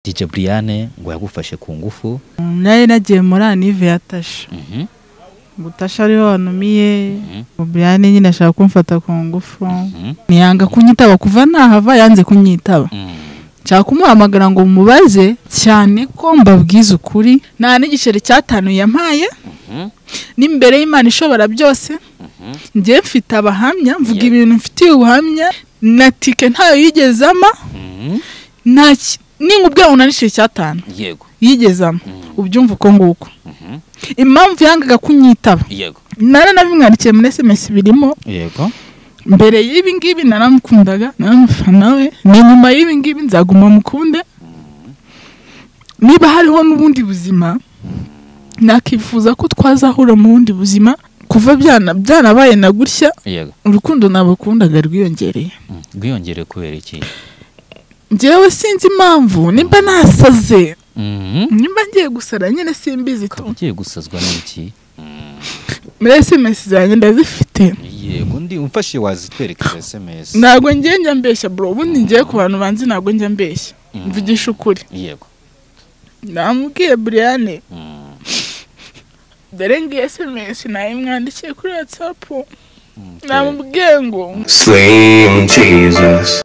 DJ Brian ngo yagufashe ku ngufu. Nari nagiye muri Anive yatasha. Gutasha ariho wanumiye. Brian nyine ashaka kumfata ku ngufu. Niyanga kunyitaba kuva nahava yanze kunyitaba. Nshaka kumuhamagara ngo mubaze cyane ko mbabwiza ukuri. Nta n'igiceri cyatanu yampaye. N'imbere y'Imana ishobora byose. Ngiye mfite abahamya mvuga ibintu mfitiye ubuhamya na tike ntayo yigezama. Ningubwe unanishe cyatanu. Yego. Yigezama. Ubyumva uko nguko. Impamvu yangaga kunyitaba. Yego. Nara nabimwandikiye muri SMS birimo. Yego. Mbere y'ibi ngibi naramukundaga naramufana we. Ni nyuma y'ibi ngibi nzaguma mukunde. Niba hariho n'ubundi buzima nakifuza ko twazahura mu bundi buzima kuva byanabaye na gutya. Yego. Urukundo nabakundaga rwiyongereye. Rwiyongereye kubera iki? Jewe sinzi impamvu nimba nasaze. Nimba ngiye gusara nyine simbizi to. Ugiye gusazwa n'iki? Muri SMS zanjye ndazifite. Yego ndi umfashe wazitwereka SMS. Nago ngiye njya mbeshya bro, ubundi ngiye ku bantu banzi nago njya mbeshya. Mvugisha ukuri. Yego. Namubwiye Brian. Dore ngiye SMS nayimwandikiye kuri WhatsApp. Namubwiye ngo Slim Jesus.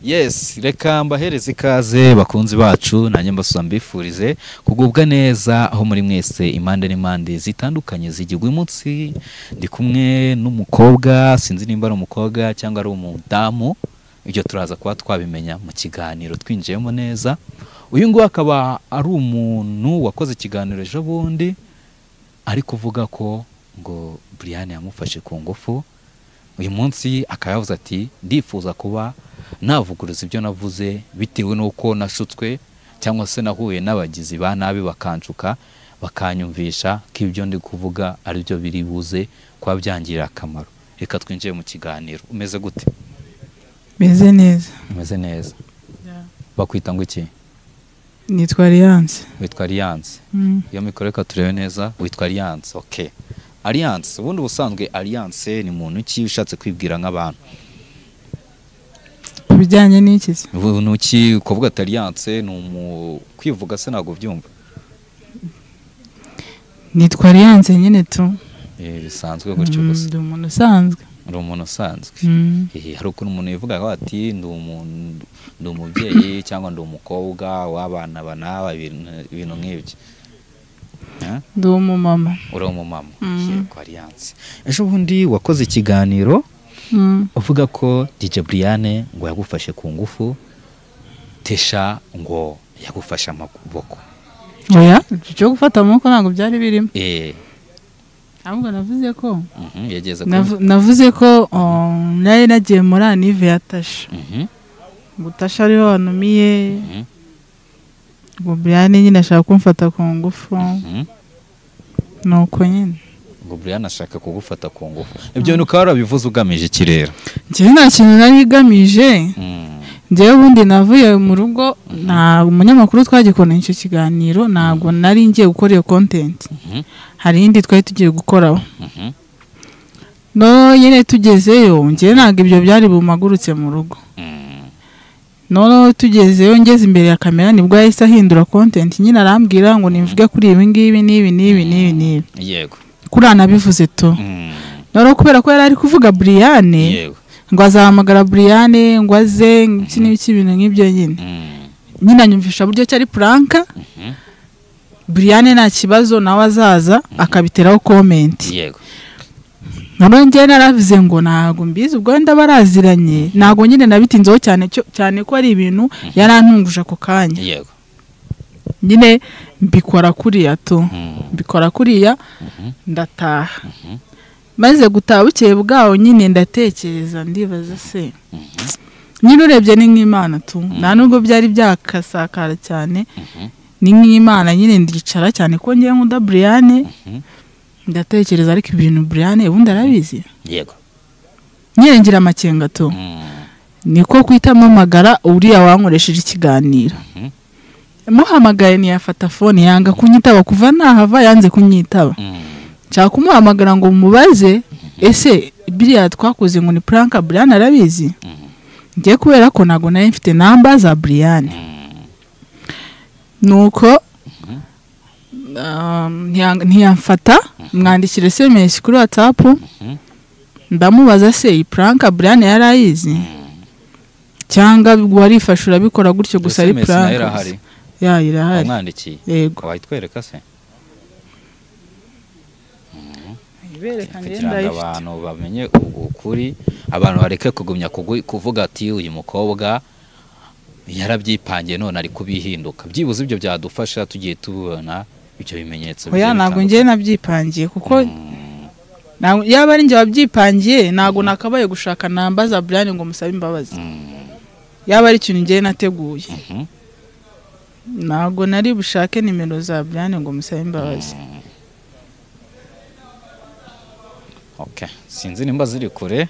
Yes, reka mbahereze ikaze bakunzi bacu nanjye mbasuza mbifurize kugubwa neza aho muri mwese impande n'impande zitandukanye zigirwa umunsi. Ndi kumwe n'umukobwa, sinzi nimba ari umukobwa cyangwa ari umudamu, ibyo turaza kuba twabimenya mu kiganiro twinjiyemo neza. Uyu nguyu akaba ari umuntu wakoze ikiganiro ejo bundi ari kuvuga ko ngo Brian yamufashe ku ngufu. Uyu munsi akayavuze ati ndifuza kuba navuguruza ibyo navuze bitewe nuko nashutswe cyangwa se nahuye n'abagizi ba nabi bakancuka bakanyumvisha ko ibyo ndi kuvuga ari byo biri buze kwa byangirira akamaro. Reka twinjiye mu kiganiro. Umeze gute? Meze neza. Umeze neza. Bakwita ngo iki? Nitwa Alliance. Witwa Alliance. Iyo mikoro reka turebe neza. Witwa Alliance. Okay. Alliance, ubundi busanzwe Alliance ni muntu ki ushatse kwibwira nk'abantu? Bijyanye n'iki? Ubuntu ki kuvuga Alliance ni kwivuga se nago byumva? Nitwa Alliance nyine tu. Bisanzwe gutyo gusa. Ndi umuntu usanzwe. Ndi umuntu usanzwe. Hari ukuntu umuntu yivuga ati ndi umuntu, ndi umubyeyi cyangwa ndi umukobwa w'abana banaba ibintu nk'ibyo. Ndi umumama. Uri umumama. Yego Alliance. Ejo bundi wakoze ikiganiro uvuga ko DJ Brian ngo yagufashe ku ngufu, Tesha ngo yagufashe amaboko. Oya, cyo gufata amaboko ntabwo byari birimo. Ahubwo navuze ko yageze navuze ko nari nagiye muri Anive yatasha. Gutasha ariho wanumiye. Ngo Brian nyine ashaka kumfata ku ngufu. Nuko nyine ngo Brian ashaka kugufata ku ngufu. Ibyo nuko warabivuze ugamije kirera. Nje nta kintu nari gamije. Nje bundi navuye mu rugo nta umunyamakuru twagikona icyo kiganiro ntabwo nari ngiye gukora iyo content. Hari indi twari tugiye gukoraho. No yene tugezeyo nje ntabwo ibyo byari bumagurutse mu rugo. No tugezeyo ngeze imbere ya kamera nibwo yahise ahindura content nyine arambwira ngo nimvuge kuri ibi ngibi n'ibi. Yego. Kurana bivuze to. Noro kubera ko yari ari kuvuga Brian. Yego. Ngo azahamagara Brian ngo aze n'ibiki ibintu nk'ibyo nyine. Nyina nyumvisha buryo cyari prank. Brian nta kibazo nawe azaza akabiteraho comment. Yego. None ngiye naravuze ngo nago mbizi ubwo ndabaraziranye nago nyine nabitinzeho cyane ko ari ibintu yarantunguje ako kanya. Yego. Nyine mbikora kuriya to. Mbikora kuriya ndataha. Maze gutaha bukeye bwaho nyine ndatekereza ndibaza se. Nyine urebye ni nk'Imana tu. Nta nubwo byari byakasakara cyane. Ni nk'Imana nyine ndicara cyane ko ngiye nkunda Brian. Ndatekereza ariko ibintu Brian ubundi arabizi. Yego. Nyine ngira amakenga to. Niko kwitamo magara uriya wankoresheje ikiganiro. Muhamagaye ntiyafata phone yanga kunyitaba kuva nahava yanze kunyitaba. Nshaka kumuhamagara ngo mubaze ese biriya twakoze ngo ni prank Brian arabizi. Ngiye kubera ko nago nari mfite number za Brian. nuko ntiyamfata mwandikira SMS kuri WhatsApp ndamubaza se iyi prank Brian yari ayizi cyangwa warifashe urabikora gutyo gusa ari prank ya irahari umwandikiye yego wayitwereka se ibereka ngenda abantu bamenye ukuri abantu bareke kugumya kuvuga ati uyu mukobwa yarabyipangiye none ari kubihinduka byibuze ibyo byadufasha tugiye tubona ibyo bimenyetso oya ntago ngiye nabyipangiye kuko yaba ari nje wabyipangiye ntago nakabaye gushaka namba za Brian ngo musabe imbabazi yaba ari ikintu ngiye nateguye ntago nari bushake nimero za Brian ngo musabe imbabazi okay sinzi nimba ziri kure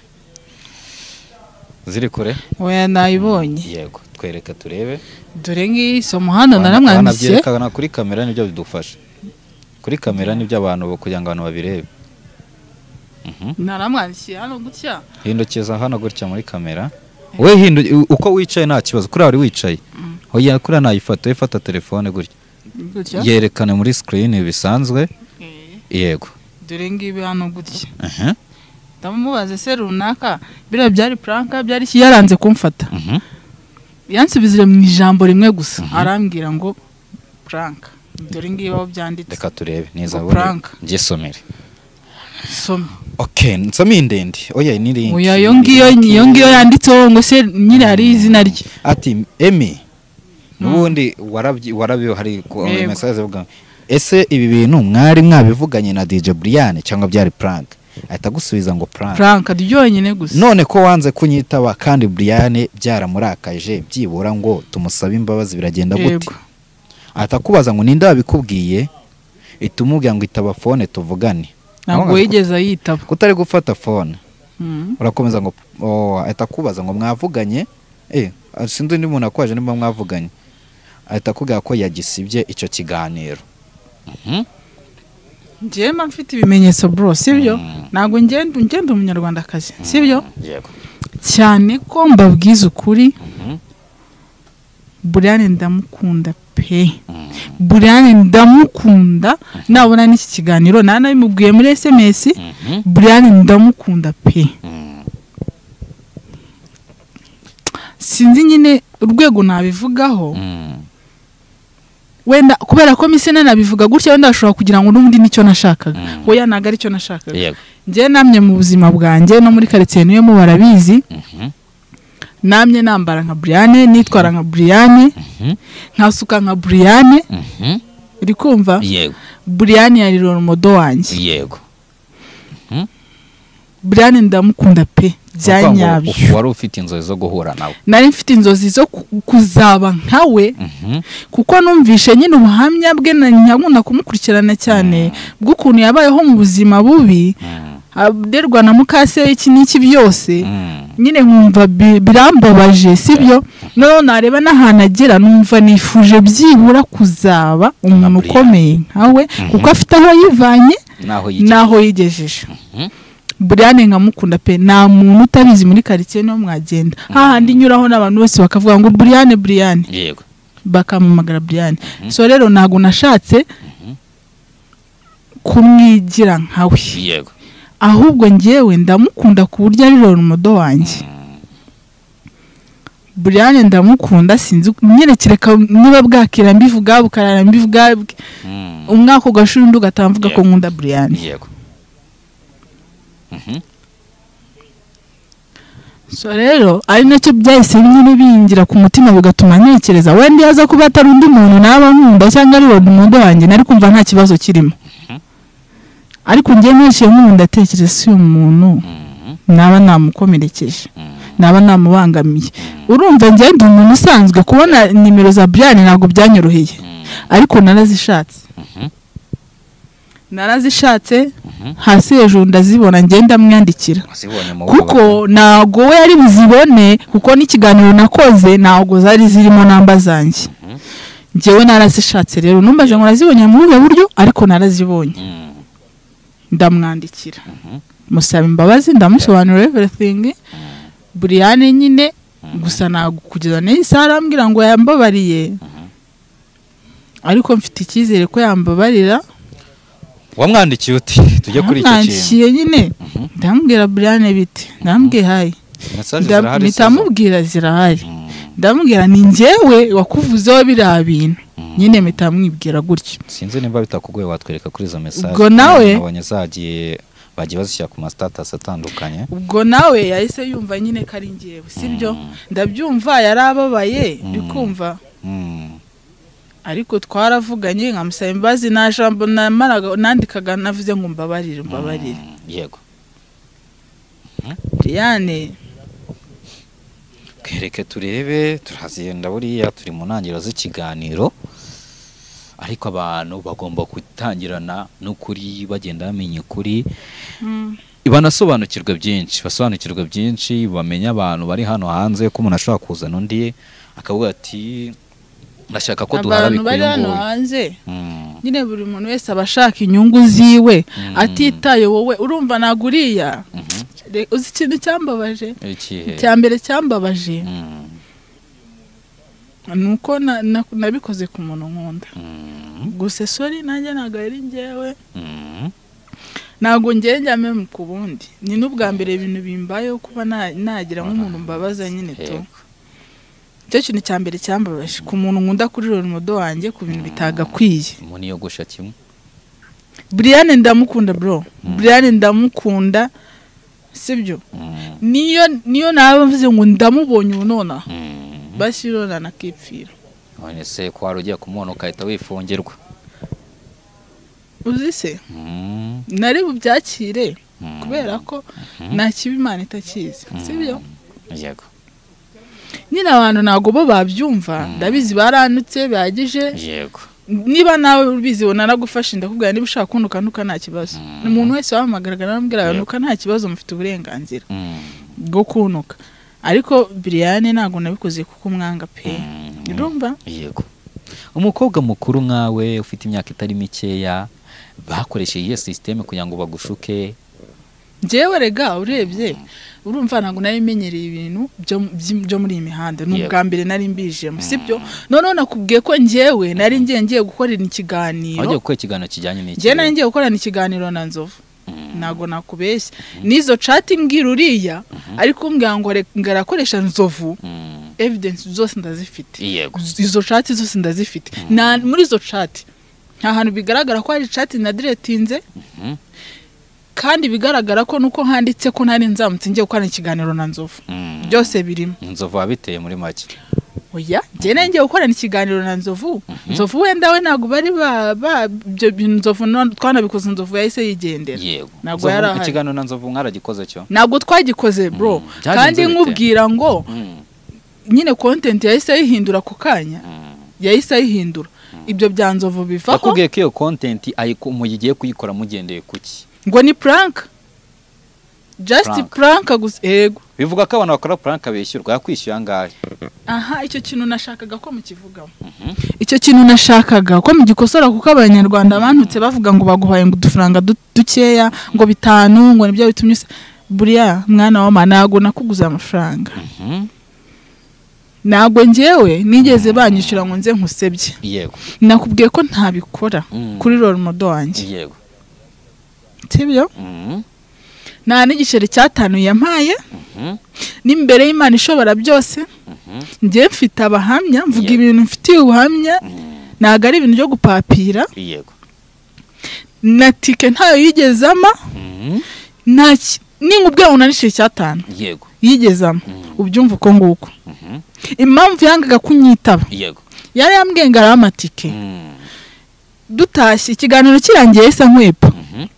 oya nayibonye yego twereka turebe dore ngi so muhanda naramwandikiye byerekana kuri kamera nibyo bidufasha kuri kamera nibyo abantu kugira ngo abantu babirebe naramwandikiye hano gutya hindukeza hano gutya muri kamera we uko wicaye nta kibazo kuri ari wicaye oya kuri nayifoto ifata telefone gutya yerekane muri screen bisanzwe yego dore ngibi hano gutya ndamubaza se runaka bira byari prank byari yaranze kumfata yansubizire mu ijambo rimwe gusa arambwira ngo prank dore ngibi aho byanditse reka turebe neza bone ngiye somere some okay nsome indende oya niri oya yo ngiyo yanditseho ngo se nyine hari izina rye ati Emi nubundi warabiyo hari message vuga ese ibi bintu mwari mwabivuganye na DJ Brian cyangwa byari prank ahita gusubiza ngo prank ryonyine gusa none ko wanze kunyitaba kandi Brian byaramurakaje byibura ngo tumusabe imbabazi biragenda gute ahita kubaza ngo ninde wabikubwiye itumubwira ngo itaba phone tuvugane ntabwo yigeze yitaba kutari gufata phone urakomeza ngo ahita kubaza ngo mwavuganye sinzi ndi umuntu akwaje nimba mwavuganye ahita kugira ko yagisibye icyo kiganiro ngiye mfite ibimenyetso bro sibyo ntabwo ngenda umunyarwandakazi sibyo yego cyane ko mbabwiza ukuri Brian ndamukunda pe Brian ndamukunda nabona n'iki kiganiro nanabimubwiye muri SMS Brian ndamukunda pe sinzi nyine urwego nabivugaho wenda kubera ko mise nabivuga gutya wenda ashobora kugira ngo n'ubundi nicyo nashakaga oya naga ari cyo nashakaga ngiye namye mu buzima bwanjye no muri quartier niyo mu barabizi namye nambara nka Brian nitwara nka Brian nkasuka nka Brian iri kumva yego Brian yari role model wanjye yego Brian ndamukunda pe byanyabyo wari ufite inzozi zo guhura nawe nari mfite inzozi zo kuzaba nkawe kuko numvishe nyine ubuhamya bwe nyagunda kumukurikirana cyane bw'ukuntu yabayeho mu buzima bubi aderwa na mukase iki n'iki byose nyine nkumva birambabaje sibyo no nareba n'ahantu agera numva nifuje byibura kuzaba umuntu ukomeye nkawe kuko afite aho yivanye naho yigejeje Brian nkamukunda pe nta muntu utabizi muri quartier no mwagenda hahandi nyuraho n'abantu bose bakavuga ngo Brian yego bakamamagara Brian so rero nago nashatse kumwigira nkawe yego ahubwo ngewe ndamukunda ku buryo ari role model wanjye Brian ndamukunda sinzi nyerekireka niba bwakira mbivuga bukarara mbivuga umwaka ugashuri ndugatamvuga ko nkunda Brian yego so rero ari nacyo byahise nyine bingira ku mutima bigatuma ntekereza wenda yaza kuba atari undi muntu naba nkunda cyangwa ari role model wanjye nari kumva nta kibazo kirimo ariko ngiye niciye nkunda tekereza si umuntu naba namukomerekeje naba namubangamiye urumva ngiye ndi umuntu usanzwe kubona nimero za Brian ntabwo byanyoroheye ariko narazishatse hasi hejuru ndazibona ngenda mwandikira kuko nago we yari buzibone kuko n'ikiganiro nakoze nago zari zirimo namba zanjye ngewe narazishatse rero numbaje ngo nazibonye mu buryo ariko narazibonye ndamwandikira musaba imbabazi ndamusobanurira everything Brian nyine gusa nago kugeza n'isaha arambwira ngo yambabariye ariko mfite icyizere ko yambabarira. wamwandikiye uti tujye kuri icyo kintu Mwandikiye nyine ndamubwira Brian biti ndambwiye hayi message zirahari mitamubwira zirahari ndamubwira ni njyewe wakuvuzeho biriya bintu nyine mitamwibwira gutyo. sinzi nimba bitakugoye watwereka kuri izo message ubwo nawe abanye zagiye bagiye bazishyira ku ma status atandukanye. ubwo nawe yahise yumva nyine ko ari njyewe sibyo ndabyumva yarababaye bikumva ariko twaravuganye nkamusaba imbabazi na jambo namaraga nandikaga navuze ngo mbabarire yego Diane kereke turebe turazenda buriya turi mu ntangiriro z'ikiganiro ariko abantu bagomba gutangirana n'ukuri bagenda bamenya ukuri banasobanukirwa byinshi bamenya abantu bari hano hanze ko umuntu ashobora kuzana undi akavuga ati ndashaka ko duhara bikuye ngo hano hanze nyine buri muntu wese abashaka inyungu ziwe atitaye wowe urumva naguriya uzi ikintu cyambabaje cyambere cyambabaje nuko nabikoze ku muntu nkunda gusa sorry nanjye nago ari njyewe nago njyame mu kubundi ni n'ubwa mbere ibintu bimbayeho kuba nagira nk'umuntu mbabaza nyine to cyo kintu cyambere cyambabaje ku muntu nkunda kuri role model wanjye ku bintu bitagakwiye umuntu yogosha kimwe. Brian ndamukunda bro Brian ndamukunda sibyo niyo nabavuze ngo ndamubonye unona bashirona nakipfira none se ko warugiye kumubona ukahita wifungirwa uzi se nari bubyakire kubera ko nta kibi Imana itakizi sibyo yego nyine abantu ntago bo babyumva ndabizi baranutse bihagije yego niba nawe ubizi naragufasha ndakubwira niba ushaka kunduka nta kibazo umuntu wese wamagaraga narambwira nuka nta kibazo mufite uburenganzira bwo kunuka ariko Brian ntago nabikoze kuko umwanga pe urumva yego umukobwa mukuru nkawe ufite imyaka itari mikeya bakoresheje iyo system kugira ngo bagushuke njyewe rega urebye urumva ntago nabimenyereye ibintu byo muri imihanda n'ubwa mbere nari mbijemo sibyo none nakubwiye ko njyewe nari ngiye gukorera ikiganiro wagiye gukora ikiganiro kijyanye n'iki njye nari ngiye gukorana ikiganiro na Nzovu ntago nakubeshya nizo chat mbwira uriya ariko umbwira ngo ngarakoresha Nzovu evidence zose ndazifite izo chat zose ndazifite na muri izo chat nta hantu bigaragara ko ari chat na deletinze kandi bigaragara ko nuko handitse ko ntari nzamutse ngiye gukorana ikiganiro na Nzovu byose birimo. Nzovu wabiteye muri make oya njye ngiye gukorana ikiganiro na Nzovu Nzovu wenda we ntago bari byo Nzovu twanabikoze Nzovu yahise yigendera ntago yari ikiganiro na Nzovu mwaragikoze cyo ntago twagikoze bro kandi nkubwira ngo nyine content yahise yihindura ku kanya yahise yihindura ibyo bya Nzovu bivaho bakubwiye ko iyo content mugiye kuyikora mugendeye kuki ngo ni prank just prank gusa ego bivuga ko abantu bakora prank beshyurwa yakwishyuye angahe aha icyo kintu nashakaga ko mukivugaho icyo kintu nashakaga ko mugikosora kuko abanyarwanda bantutse bavuga ngo baguhaye ngo udufaranga dukeya ngo 5 ngo nibyo bitumye buriya mwana wa manago nakuguza amafaranga nago njyewe nigeze banyishyura ngo nze nkusebye yego nakubwiye ko ntabikora kuri role model wanjye yego sibyo nta n'igiceri cyatanuye yampaye n'imbere y'Imana ishobora byose njye mfite abahamya mvuga ibintu mfitiye ubuhamya ntago ari ibintu byo gupapira yego na tike ntayo yigezama ningubwe unanishe cyatanu yego yigezama ubyumva uko nguko impamvu yangaga kunyitaba yego yari yambwengara amatike dutashye ikiganiro kirangiye isa nkwepa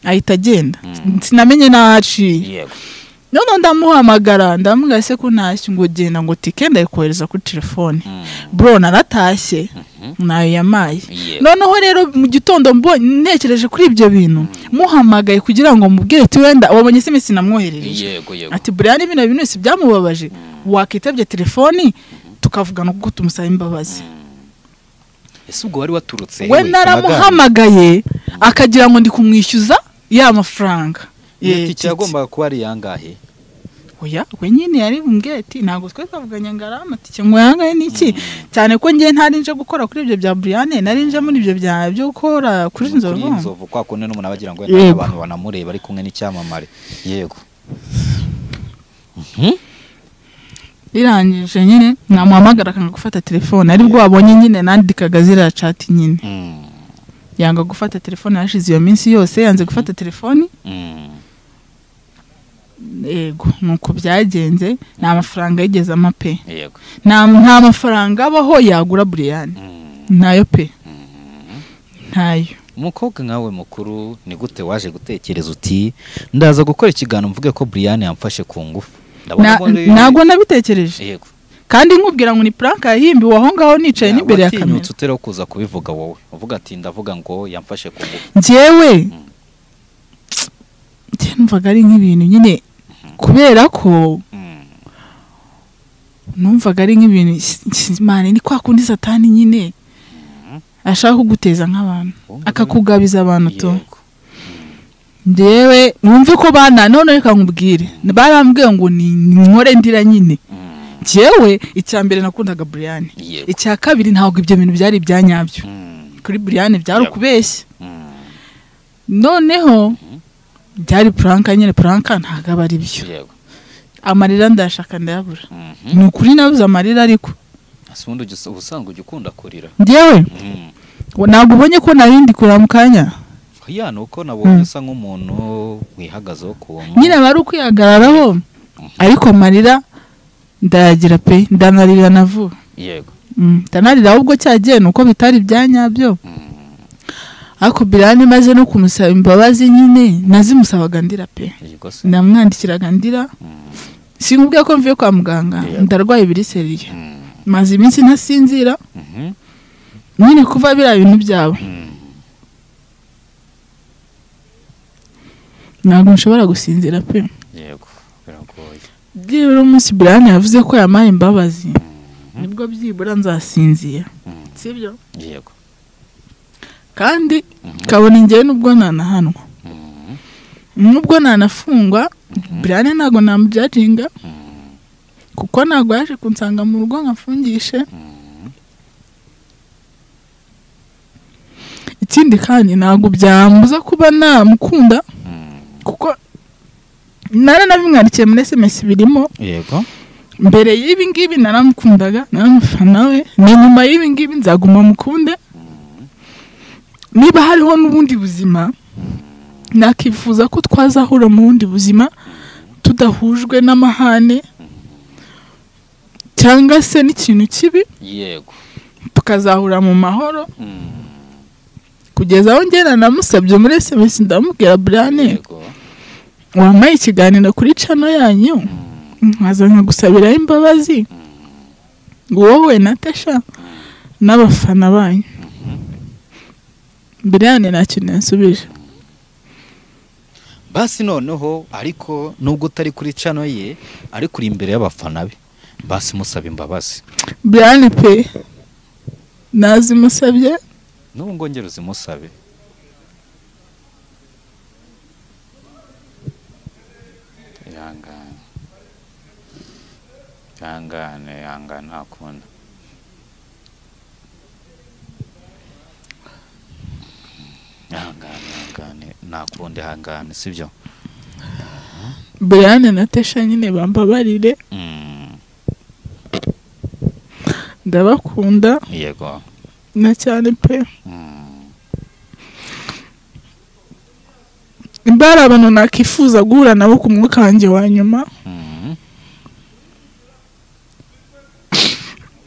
ahita agenda sinamenye nahaciye yego none ndamuhamagara ndamubwira se ko ntashye ngo genda ngo tike ndayikohereza kuri telefone bro naratashye nayo yamaye noneho rero mu gitondo ntekereje kuri ibyo bintu muhamagaye kugira ngo mubwire ati wenda wabonye se mesi namwoherereje yego ati Brian ibintu si byamubabaje wakitabye telefoni tukavugana kuko tumusaba imbabazi ese ubwo wari waturutse we naramuhamagaye akagira ngo ndi kumwishyuza ya mafaranga tike yagombaga kuba ari yangahe oya we nyine yari bumbwira ati ntabwo twe twavuganye ngara amatike ngo yangaye niki cyane ko ngiye ntari nje gukora kuri ibyo bya Brian nari nje muri ibyo byo gukora kuri inzovu kwa kunene n'umuntu abagira ngo abantu banamureba ari kumwe n'icyamamare yego irangije nyine namuhamagara akanga gufata telefone aribwo wabonye nyine nandikaga zira chat nyine yanga gufata telefone yashize iyo minsi yose yanze gufata telefone yego nuko byagenze nta mafaranga yigeze amape yego nta mafaranga abaho yagura Brian nayo pe ntayo umukobwa nkawe mukuru ni gute waje gutekereza uti ndaza gukora ikiganiro mvuge ko Brian yamfashe ku ngufu ntago nabitekereje yego kandi nkubwira ngo ni prank yahimbiwe aho ngaho nicaye n'imbere ya kamera ututera kuza kubivuga wowe uvuga ati ndavuga ngo yamfashe ku ngufu njyewe numvaga ari nk'ibintu nyine kubera ko numvaga ari nk'ibintu Imana ni kwa kundi Satani nyine ashaka kuguteza nk'abantu akakugabiza abantu to ndewe wumve ko bana none reka nkubwire barambwiye ngo ni nkore ndira nyine jewe icyambere nakundaga Brian icya kabiri ntabwo ibyo bintu byari ibyanyabyo kuri Brian byari kubeshya noneho byari prank nyine prank ntago bari byo amarira ndashaka ndayabura ni ukuri nabuze amarira ariko asubundi usanga ugikunda kurira ndewe ntabwo ubonye ko narindi kurira mu kanya ya nuko nabonye usa nk'umuntu wihagazeho ku nyine bari ukwihagararaho ariko amarira ndayagira pe ndanarira navuga yego ndanarira ahubwo cyagiye nuko bitari byanyabyo ariko Brian maze no kumusaba imbabazi nyine nazimusabaga ndira pe ndamwandikiraga ndira sinkubwiye ko mvuye kwa muganga ndarwaye ibiriseriye maze iminsi ntasinzira nyine kuva bira bintu byabo ntabwo nshobora gusinzira pe yego biragoye byibura umunsi Brian yavuze ko yamaye imbabazi nibwo byibura nzasinzira sibyo yego kandi kabona ingewe nubwo nanahanwa nubwo nanafungwa Brian ntabwo namujajinga kuko ntabwo yaje kunsanga mu rugo nkafungishe ikindi kandi ntabwo byambuza kuba namukunda kuko naranabimwandikiye muri SMS birimo yego mbere y'ibi ngibi naramukundaga naramufana we nyuma y'ibi ngibi nzaguma mukunde niba hariho n'ubundi buzima nakifuza ko twazahura mu bundi buzima tudahujwe n'amahane cyangwa se n'ikintu kibi yego tukazahura mu mahoro kugeza aho ngera namusabye muri SMS ndamubwira Brian yego wamaye ikiganiro kuri channel yanyu nkaza nkagusabira imbabazi wowe Natasha n'abafana banyu Brian ntacyo nasubije basi noneho ariko nubwo utari kuri channel ye ari kuri imbere y'abafana be basi musaba imbabazi Brian pe nazimusabye n'ubu ngongera uzimusabe yangane akunda yangane nakunde hangane sibyo Brian na Tasha nyine bambabarire ndabakunda yego na cyane pe imbara abantu nakifuza guhura nabo ku mwuka wanjye wa nyuma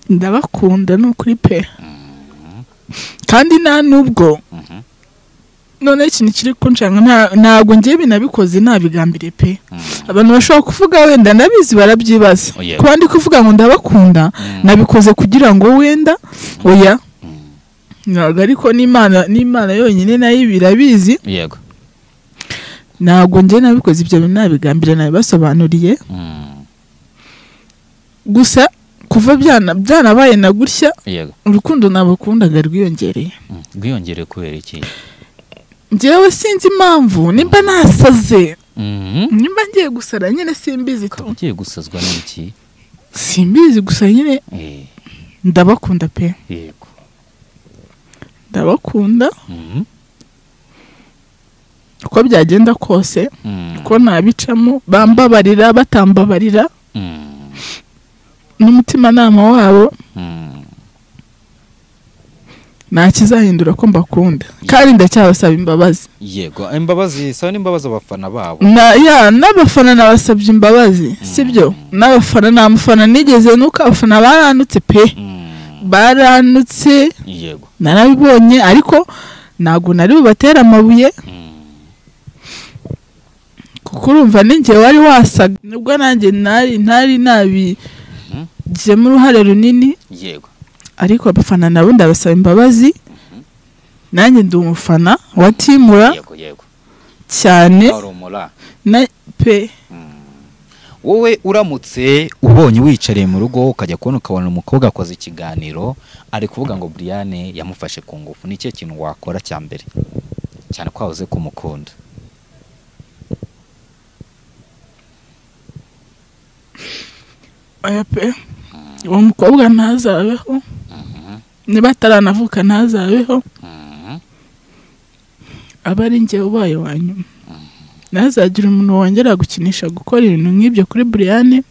ndabakunda n'ukuri pe kandi nta nubwo none ikintu kiri kunshanga ntabwo ngiye binabikoze nabigambiriye pe abantu bashobora kuvuga wenda nabizi barabyibaza kuba ndi kuvuga ngo ndabakunda nabikoze kugira ngo wenda oya ntabwo ariko n'Imana yonyine nayo birabizi yego ntabwo ngiye nabikoze ibyo bintu nabigambiriye nabibasobanuriye gusa kuva byanabaye na gutya urukundo nabakundaga rwiyongereye kubera iki njyewe sinzi impamvu nimba nasaze nimba ngiye gusara nyine simbizi ukaba ugiye gusazwa n'iki simbizi gusa nyine ndabakunda pe yego ndabakunda uko byagenda kose ko nabicamo bambabarira batambabarira n'umutima nama wabo nta kizahindura ko mbakunda kandi ndacyabasaba imbabazi yego imbabazi saba n'imbabazi abafana babo n'abafana nabasabye imbabazi sibyo n'abafana nta mufana nigeze nuko abafana baranutse pe baranutse yego narabibonye ariko ntabwo nari bubatera amabuye kuko urumva ninjye wari wasaga nubwo nanjye ntari nabigizemo uruhare runini yego ariko abafana nabo ndabasaba imbabazi nanjye ndi umufana wa Timura yego cyane na pe wowe uramutse ubonye wicariye mu rugo ukajya ukabona umukobwa akoze ikiganiro ari kuvuga ngo Brian yamufashe ku ngufu ni cyo kintu wakora cya mbere cyane ko wahoze kumukunda aya pe uwo mukobwa ntazabeho niba ataranavuka ntazabeho aba ari njye ubaye wa nyuma ntazagira umuntu wongera gukinisha gukora ibintu nk'ibyo kuri Brian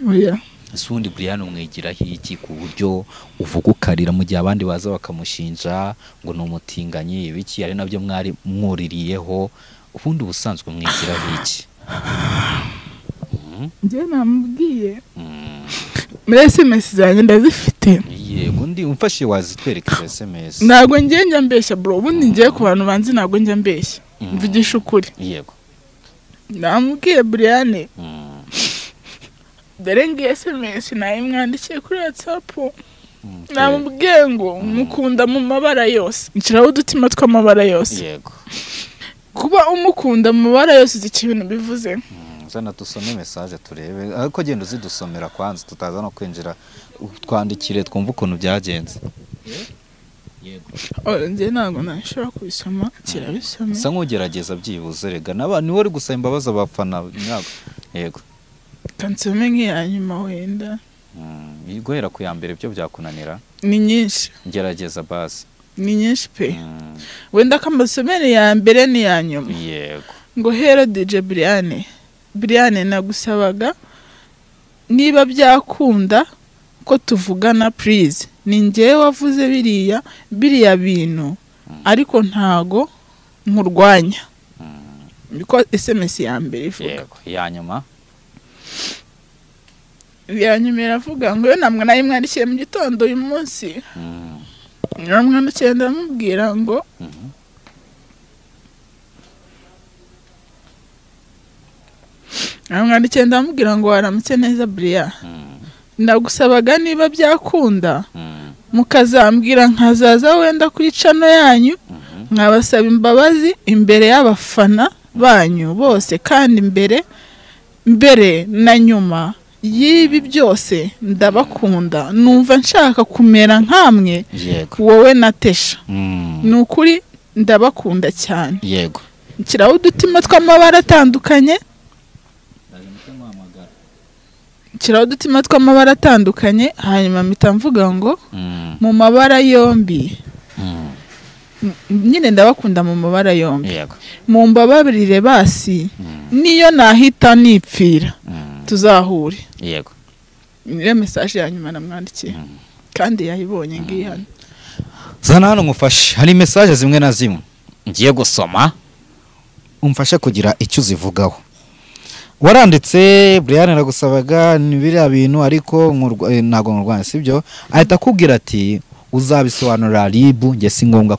oya ese ubundi Brian umwigiraho iki ku buryo uvuga ukarira mu gihe abandi baza bakamushinja ngo ni umutinganyi ibiki ari nabyo mwari mwuririyeho ubundi ubusanzwe umwigiraho iki njye namubwiye muri SMS zanjye ndazifite yego ndi umfashe wazitwereka SMS ntabwo njya mbeshya bro ubundi ngiye ku bantu banzi ntabwo njya mbeshya mvugisha ukuri yego namubwiye Brian dore ngiye SMS nayimwandikiye kuri WhatsApp namubwiye ngo mukunda mu mabara yose nciraho udutima tw'amabara yose yego kuba umukunda mu mabara yose iki ibintu bivuze zana dusome message turebe ariko genda uzidusomera kwanza tutaza no kwinjira twandikire twumva ukuntu byagenze yego njye ntabwo nashobora kubisoma kirabisoma sa nk'ugerageza byibuze rega n'abantu wari gusaba imbabazi abafana ntabwo yego kansome nk'iya nyuma wenda guhera ku ya mbere byo byakunanira ni nyinshi gerageza basi ni nyinshi pe wenda kamasomere ya mbere ni ya nyuma yego ngo hero DJ Brian nagusabaga niba byakunda ko tuvugana please ni njye wavuze biriya bintu ariko ntago nkurwanya niko SMS ya mbere ivuga yego ya nyuma iravuga ngo yo namwe nayimwandikiye mu gitondo uyu munsi namwandikiye ndamubwira ngo namwandikiye ndamubwira ngo waramutse neza Brian ndagusabaga niba byakunda mukazambwira nkazaza wenda kuri channel yanyu nkabasaba imbabazi imbere y'abafana banyu bose kandi mbere na nyuma y'ibi byose ndabakunda numva nshaka kumera nkamwe wowe natesha ni ukuri ndabakunda cyane yego nshyiraho udutima tw'amabara atandukanye hanyuma mpita mvuga ngo mu mabara yombi nyine ndabakunda mu mabara yombi mu mbabarire basi niyo nahita nipfira tuzahure yego niyo message ya nyuma namwandikiye kandi yayibonye ngiye hano zana hano ngufashe hari message zimwe na zimwe ngiye gusoma umfasha kugira icyo uzivugaho waranditse Brian aragusabaga biriya bintu ariko ntago nkurwanya sibyo ahita akubwira ati uzabisobanura ribu nge si ngombwa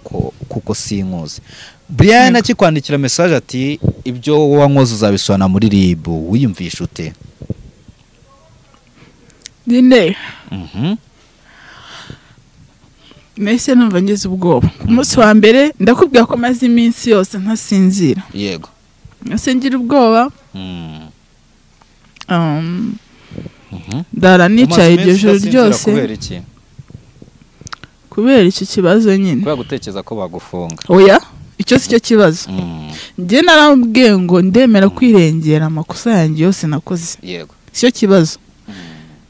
kuko sinkuzi Brian akikwandikira message ati ibyo wankoze uzabisobanura muri ribu wiyumvisha ute dine nese numva ngeze ubwoba ku munsi wa mbere ndakubwira ko maze iminsi yose ntasinzira yego nasingira ubwoba dara nicaye iryo joro ryose kubera iki kibazo nyine kubera gutekereza ko bagufunga oya icyo si cyo kibazo. Njye naramubwiye ngo ndemera kwirengera amakosa yanjye yose nakoze. Yego. Sicyo kibazo.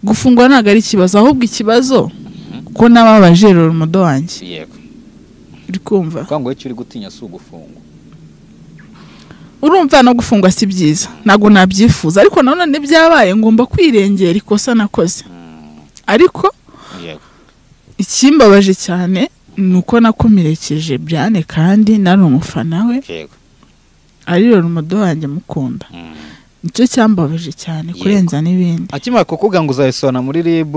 Gufungwa ntabwo ari ikibazo, ahubwo ikibazo ko nababaje Roromodo wanjye. Yego. Uri kumva? Kwango icyo uri gutinya si ugufungwa. Urumva no gufungwa si byiza, ntabwo nabyifuza, ariko nanone byabaye ngomba kwirengera ikosa nakoze. Ariko ikimbabaje cyane nuko nakomerekeje Brian kandi nari umufana we. Yego. Ari Roromodo wanjye mukunda. Nicyo cyambabaje cyane kurenza n'ibindi. Akimara kukuga ngo uzayisona muri RIB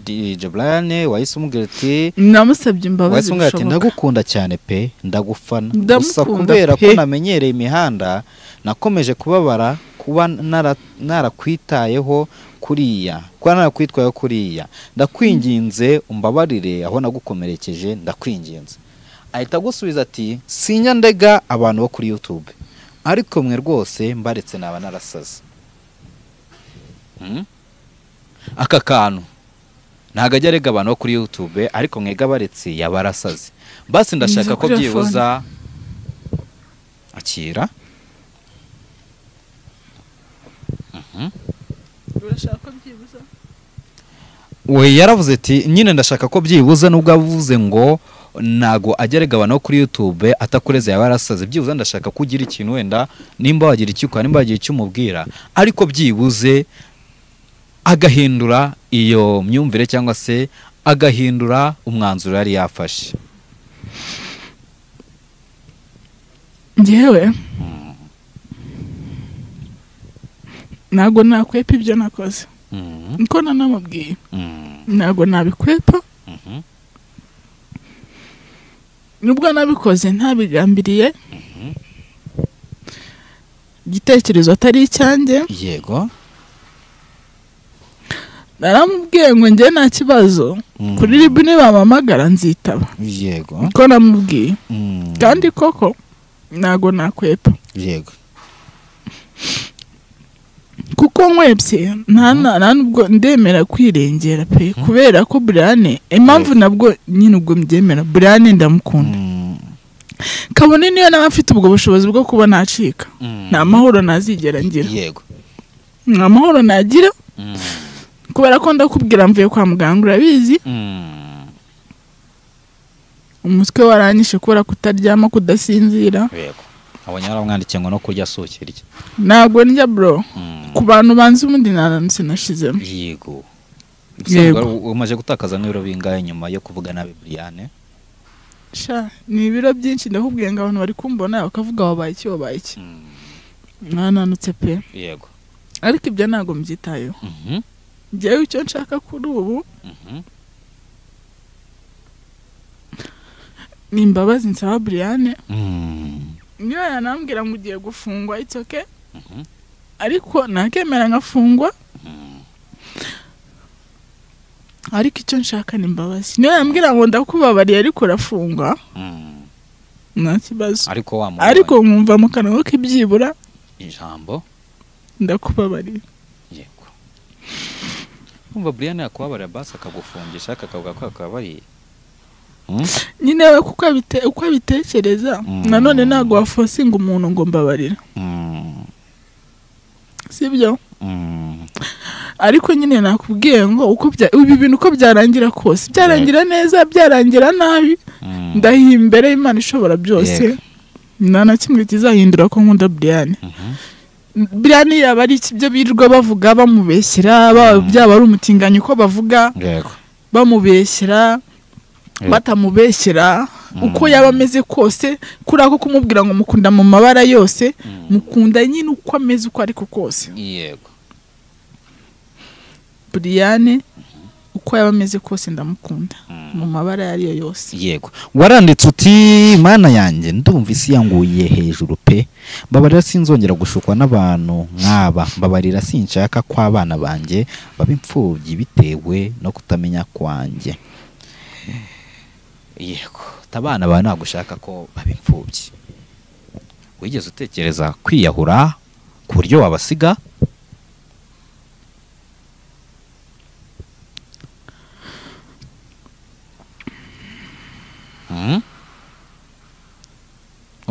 DJ Brian wahise umubwira ati namusabye imbabazi bishoboka. Ndagukunda cyane pe, ndagufana. Gusa kubera ko namenyereye imihanda nakomeje kubabara kuba narakwitayeho kuriya, kuba narakwitwayeho kuriya. Ndakwinginze umbabarire aho nagukomerekeje, ndakwinginze. Ahita gusubiza ati sinya ndega abantu bo kuri YouTube, ariko mwe rwose mbaretse naba narasaze. Aka kantu ntago ajya arega abantu bo kuri YouTube, ariko mwega baretse yabarasaze. Basi ndashaka ko byibuza akira. Urashaka byibuza? We yaravuze ati nyine ndashaka ko byibuza, nubwo avuze ngo nago agerega abantu kuri YouTube atakureze yabarasaze, byibuza ndashaka kugira ikintu wenda nimba wagira icyuka, nimba wagira icyo umubwira, ariko byibuze agahindura iyo myumvire cyangwa se agahindura umwanzuro yari yafashe. Njyewe ntabwo nakwepa ibyo nakoze. Niko nanamubwiye. Ntabwo nabikwepa. Nubwo nabikoze ntabigambiriye. Igitekerezo atari icyanjye. Yego. Naramubwiye ngo njye nta kibazo. Kuri RIB nibamamagara nzitaba. Yego. Niko namubwiye. Kandi koko ntabwo nakwepa. Yego. Kuko nkwebye nta nubwo ndemera kwirengera pe, kubera ko Brian impamvu nabwo nyine ubwo mbyemera Brian ndamukunda. Kabone niyo nawe afite ubwo bushobozi bwo kuba nacika, nta mahoro nazigera ngira. Yego. Nta mahoro nagira kubera ko ndakubwira mvuye kwa muganga urabizi. Umutwe waranyishe kubera kutaryama kudasinzira. Yego. Abonye aramwandikiye ngo no kurya sokirya. Ntabwo njya bro. Ku bantu banzi ubundi nananse nashizemo. Yego. Yego. Umaje gutakaza n'ibiro bingahe nyuma yo kuvuga nabe Brian? Sha ni ibiro byinshi ndahubwiye ngo abantu bari kumbona bakavuga wabaye iki. Nananutse pe. Yego. Ariko ibyo ntago mbyitayeho. Njyewe icyo nshaka kuri ubu ni imbabazi nsaba Brian. Niyo yanambwira ngo ugiye gufungwa it's okay. Ariko nakemera nkafungwa. Ariko icyo nshaka ni imbabazi. Niyo yambwira ngo ndakubabariye ariko urafungwa. Nta kibazo. Ariko nkumva mu kanwa k'ibyibura ijambo ndakubabariye. Yego. Umva Brian yakubabariye basi akagufungisha akavuga ko akabariye. Nyine we uko abitekereza nanone ntago wafosinga umuntu ngo mbabarira. Sibyo? Ariko nyine nakubwiye ngo ibi bintu uko byarangira kose, byarangira neza byarangira nabi, ndahiye imbere y'Imana ishobora byose. Nta kimwe kizahindura ko nkunda Brian. Brian yaba ari ibyo birirwa bavuga bamubeshyira, byaba ari umutinganyi uko bavuga bamubeshyira batamubeshyira, uko yaba ameze kose, kuri ako kumubwira ngo mukunda mu mabara yose, mukunda nyine uko ameze uko ariko kose. Yego. Brian uko yaba ameze kose ndamukunda mu mabara yariyo yose. Yego. Waranditse uti mana yanjye ndumva isi yanguye hejuru pe, mbabarira sinzongera gushukwa n'abantu nk'aba, mbabarira sinshaka ko abana banjye baba imfubyi bitewe no kutamenya kwanjye. Yego. Tabana ba nagushaka ko baba imfubyi. Wigeze utekereza kwiyahura ku buryo wabasiga?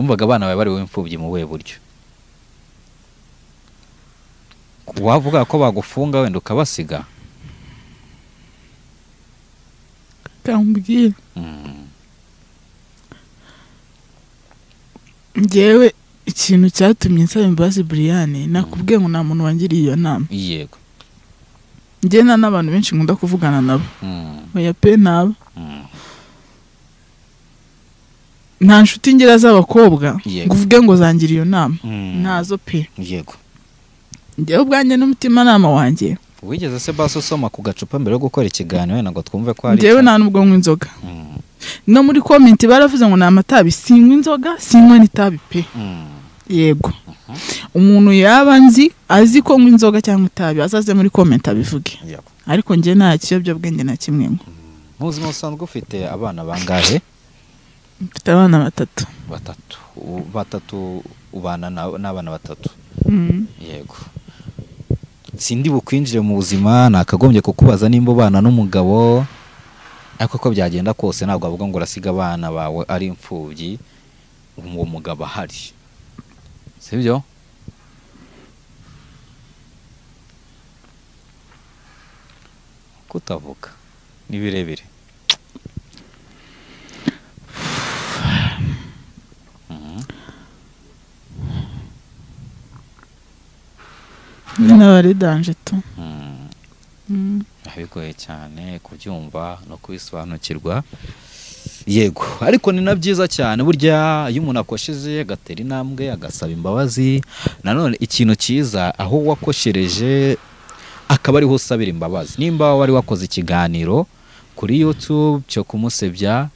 wumvaga abana bawe bari wowe imfubyi mu buhe buryo? Wavuga ko bagufunga wenda ukabasiga? kambwira njyewe ikintu cyatumye nsaba imbabazi Brian nakubwiye ngo nta muntu wangiriye iyo nama. Yego. Njye nta n'abantu benshi nkunda kuvugana nabo. Oya pe nabo. Nta nshuti ngira z'abakobwa nguvuge ngo zangira iyo nama. Ntazo pe. Yego. Njyewe ubwanjye n'umutima nama wanjye. Wigeze se basi usoma ku gacupa mbere yo gukora ikiganiro wenda ngo twumve ko ari? Njyewe nta nubwo nywa inzoga. No muri comment baravuze ngo nta matabi sinywa inzoga sinywa n'itabi pe. Yego. Umuntu yaba nzi azi ko nywa inzoga cyangwa itabi azaze muri comment abivuge. Ariko njye nta kiyobyabwenge na kimwe ngo. Muzi musanzwe ufite abana bangahe? Mfite abana batatu. Batatu ubana n'abana batatu. Yego. Sindi bukwinjire mu buzima nakagombye kukubaza nimba bana n'umugabo, ariko ko byagenda kose ntabwo avuga ngo urasiga abana bawe ari imfubyi uwo mugabo ahari, sibyo? Kutavuga ni birebire. N'abari danje tu. Bigoye cyane kubyumva no kubisobanukirwa. Yego, ariko ni na byiza cyane burya iyo umuntu akosheje agatera intambwe agasaba imbabazi. Nanone ikintu cyiza aho wakoshereje akaba ariho usabira imbabazi. Nimba wari wakoze ikiganiro kuri YouTube cyo kumusebya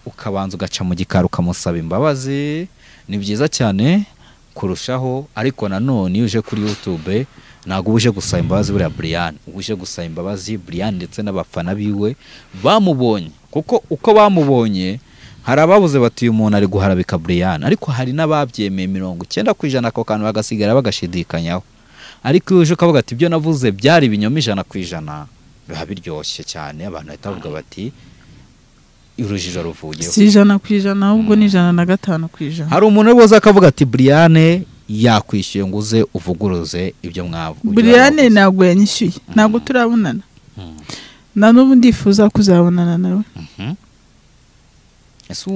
ukabanza ugaca mu gikaro ukamusaba imbabazi, ni byiza cyane kurushaho. Ariko nanone uje kuri YouTube ntago uje gusaba imbabazi buriya Brian, uje gusaba imbabazi Brian ndetse n'abafana biwe bamubonye, kuko uko bamubonye hari ababuze bati uyu muntu ari guharabika Brian, ariko hari n'ababyemeye 90% ako kantu bagasigara bagashidikanyaho. Ariko uje ukavuga ati ibyo navuze byari ibinyoma 100%, biba biryoshye cyane, abantu bahita bavuga bati urujijo ruvuyeho. Si 100% ahubwo ni 105%. Hari umuntu woza akavuga ati Brian yakwishyuye ngo uze uvuguruze ibyo mwavuga. Brian ntabwo yanyishyuye, ntabwo turabonana. Na n'ubu ndifuza kuzabonana nawe.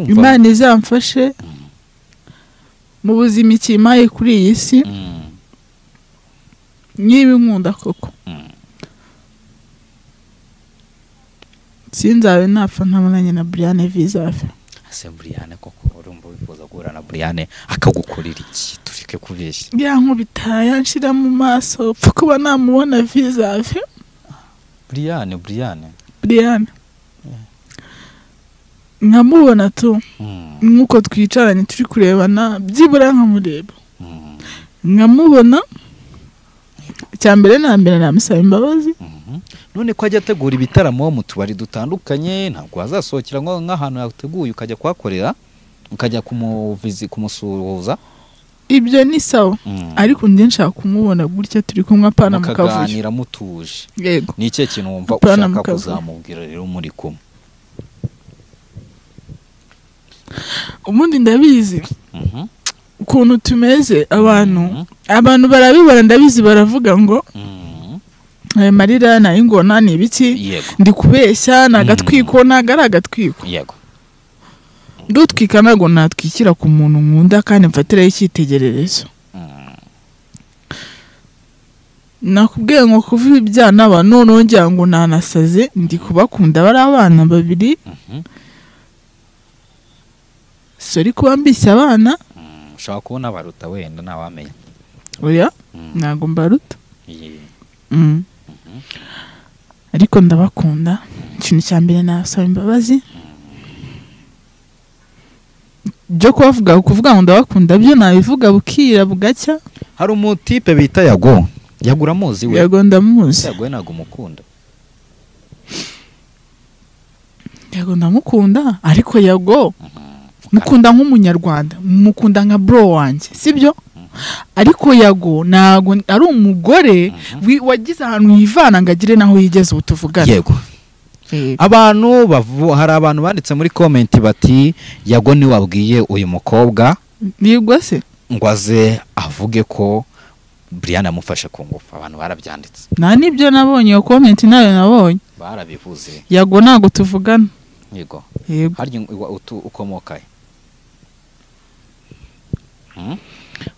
Imana izamfashe mu buzima ikimaye kuri iyi si. Niba nkunda koko sinzabe napfa ntabonanye na Brian Visave. Ase Brian koko urumva wifuza guhura na Brian akagukorera iki? Tureke kubeshya. Yankubita yanshira mu maso pfa kuba namubona Visave. Brian nkamubona tu nkuko twicaranye turi kurebana byibura nkamureba nkamubona cyambere nambere namusaba imbabazi. None ko ajya ategura ibitaramo mu tubari dutandukanye ntabwo azasohokera ngo nk'ahantu yateguye ukajya kwakorera ukajya kumusuhuza. Ibyo ni sawa, ariko ndi nshaka kumubona gutya turi kumwe apana mukavuye mukaganira mutuje. Yego. Ni cyo kintu wumva ushaka kuzamubwira rero muri kumwe? Umundi ndabizi ukuntu tumeze abantu barabibara ndabizi baravuga ngo marira na ingona ni ibiki ndi kubeshya nagatwiko nagara agatwiko. Yego. Ndutwika nago natwikira ku muntu nkunda kandi mfatira y'ikitegererezo. Nakubwiye ngo kuvuga ibyana abantu nongera ngo nanasaze ndi kubakunda bari abana babiri. Sori kuba mbise abana. Ushaka kubona baruta wenda ntawamenya. Oya ntago mbaruta. Ariko ndabakunda. Ikintu cyambere nasaba imbabazi. Byo kuvuga ngo ndabakunda byo nabivuga bukira bugacya. Hari umutipe bita Yago. Yagura muzi we. Yago ndamuzi. Yago ntago mukunda. Yago ndamukunda ariko Yago mukunda nk'umunyarwanda, mukunda nka bro wanjye, sibyo? Ariko Yago nago ari umugore wagize ahantu yivana ngagire naho yigeze ubutuvugana. Yego. abantu hari abantu banditse muri comment bati Yago ni wabwiye uyu mukobwa nibwo se ngo aze avuge ko Brian amufashe ku ngufu. Abantu barabyanditse. Nta nibyo nabonye iyo comment nayo nabonye. Barabivuze. Yago ntago tuvugana. Yego. Yego. Harya ukomokaye.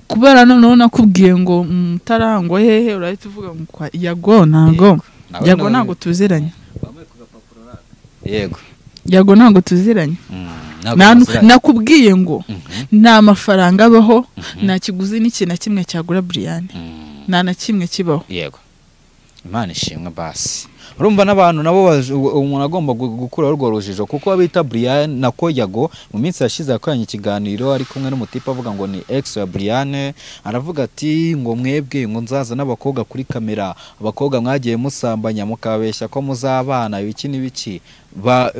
Kubera noneho nakubwiye ngo mutarangwa hehe urahita uvuga ngo kwa Yago ntago. Yago ntago tuziranye. Yego. Yago ntago tuziranye. Nakubwiye ngo nta mafaranga abaho nta kiguzi n'ikintu na kimwe cyagura Brian. Nta na kimwe kibaho. Yego. Imana ishimwe basi. Urumva n'abantu nabo umuntu agomba gukura urwo rujijo kuko abita Brian nako Yago mu minsi yashize yakoranye ikiganiro ari kumwe n'umutipe avuga ngo ni ex ya Brian. Aravuga ati ngo mwebwe ngo nzaza n'abakobwa kuri kamera, abakobwa mwagiye musambanya mukabeshya ko muzabana ibiki n'ibiki.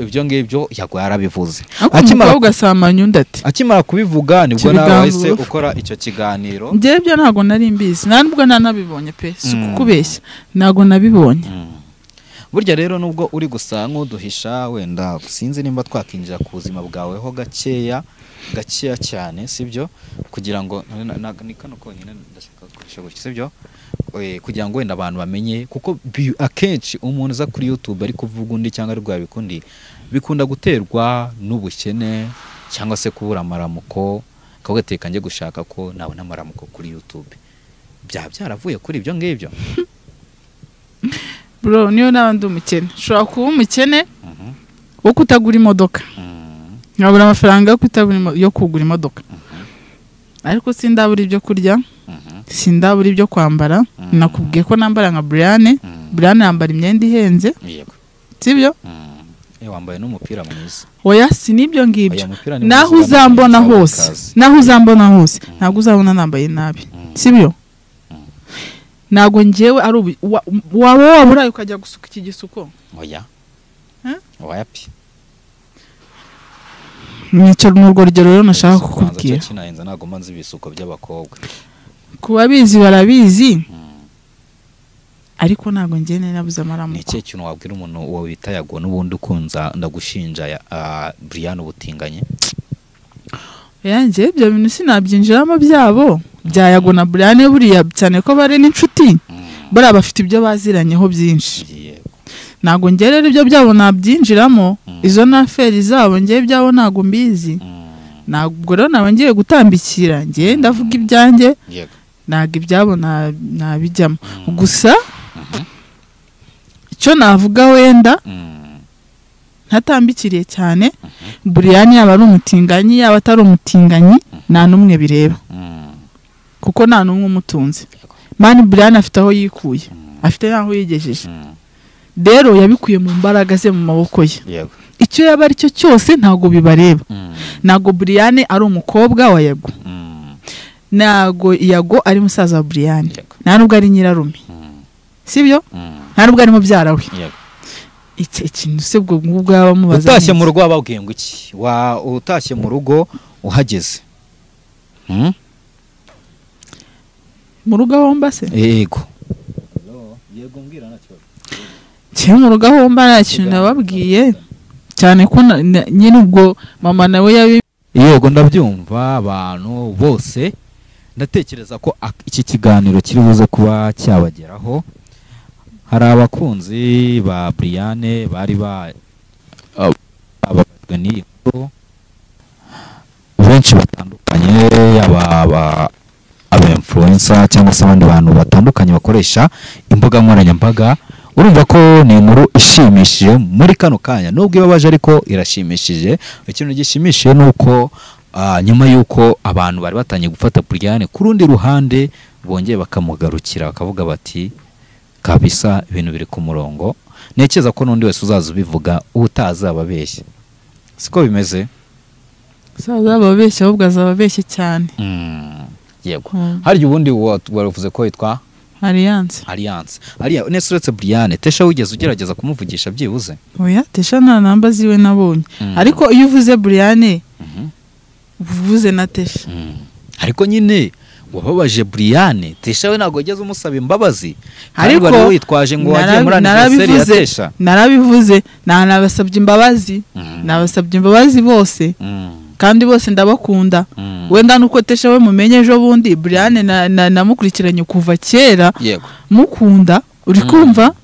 Ibyo ngibyo Yago yarabivuze. Akimara kubivuga nibwo nawe wahise ukora icyo kiganiro. Njye byo ntago nari mbizi, nubwo nanabibonye pe, sikukubeshya ntago nabibonye. Burya rero nubwo uri gusa nk'uduhisha wenda sinzi nimba twakinjira ku buzima bwawe ho gakeya cyane sibyo, kugira ngo ni kano konyine ndashaka kurisha gutya sibyo, kugira ngo wenda abantu bamenye kuko akenshi umuntu uza kuri YouTube ari kuvuga undi cyangwa arwaye bikundi bikunda guterwa n'ubukene cyangwa se kubura amaramuko, kagateka nje gushaka ko nabona amaramuko kuri YouTube. Byaravuye kuri ibyo ngibyo. Bro, niyo nabandi umukene. Shobora kuba umukene wo kutagura imodoka. Nkabura amafaranga yo kugura imodoka. Ariko sindabura ibyo kurya. Sindabura ibyo kwambara. Nakubwiye ko nambara nka Brian. Brian yambara imyenda ihenze. Yego. Sibyo? Wambaye n'umupira mwiza. Oya sinibyo ngibyo. Naho uzambona hose. Ntabwo uzabona nambaye nabi. Sibyo? Nago njewe ari wabura ukajya gusuka iki gisuko. Oya. Oya pi. Nicyo n'urwo rugero rero nashaka kukubwira. Kinayenza nago manzi ibisuko by'abakobwa. Kubabizi barabizi. Ariko nago njene nabuze amaramuko. Niki kintu wabwira umuntu uwo bita Yago n'ubundi ukunza ndagushinja Brian ubutinganye. Yanjye ibyo bintu sinabyinjiramo byabo. Bya Yago na Brian buriya cyane ko bari n'inshuti. Bari abafite ibyo baziranyeho byinshi. Nago nge rero ibyo byabo nabyinjiramo, izo na affaire zabo nge byabo nago mbizi. Nagubwo rero nabangiye gutambikira nge ndavuga ibyanjye. Nago ibyabo nabijyamo. Gusa icyo navuga wenda ntatambikiriye cyane, Brian yaba ari umutinganyi yaba atari umutinganyi nta numwe bireba. Kuko nta numwe umutunze. Mani Brian afite aho yikuye, afite naho yigejeje. Rero yabikuye mu mbaraga ze mu maboko ye. Icyo yaba ari cyo cyose ntago bibareba. Nago Brian ari umukobwa wa Yago. Nago Yago ari musaza wa Brian. Nta nubwo ari nyirarume. Sibyo? Nta nubwo ari mubyara we. Ikintu se bwo ngubwo abamubaza. Utashye mu rugo ababwiye ngo iki? Utashye mu rugo uhageze. Mu rugo homba se? Yego. Yego mbwira nacyo. Cyo mu rugo homba nta kintu nababwiye. Cyane ko nyine ubwo mama nawe yego ndabyumva abantu bose. Ndatekereza ko iki kiganiro kiri buze kuba cyabageraho. Hari abakunzi ba Brian bari abagani benshi batandukanye, aba influencer cyangwa se abandi bantu batandukanye bakoresha imbuga nkoranyambaga. Urumva ko ni inkuru ishimishije muri kano kanya, nubwo ibabaje ariko irashimishije. Ikintu gishimishije nuko nyuma yuko abantu bari batangiye gufata Brian ku rundi ruhande bongeye bakamugarukira bakavuga bati kabisa ibintu biri ku murongo. Nekeza ko nundi wese uzaza ubivuga utazababeshya. Siko bimeze? Uzababeshya ahubwo azababeshye cyane. Yego. Hari ubundi waruvuze ko yitwa Alliance. Nese uretse Brian, Tesha wigeze ugerageza kumuvugisha byibuze? Oya, Tesha nta namba ziwe nabonye. Ariko iyo uvuze Brian, uvuze na Tesha. Ariko nyine wababaje Brian Tesha we ntabwo ugeze umusaba imbabazi ariko wari witwaje ngo wagiye muri anniversary ya Tesha narabivuze nabasabye imbabazi nabasabye imbabazi bose kandi bose ndabakunda wenda nuko Tesha we mumenye ejo bundi Brian namukurikiranye kuva kera mukunda uri kumva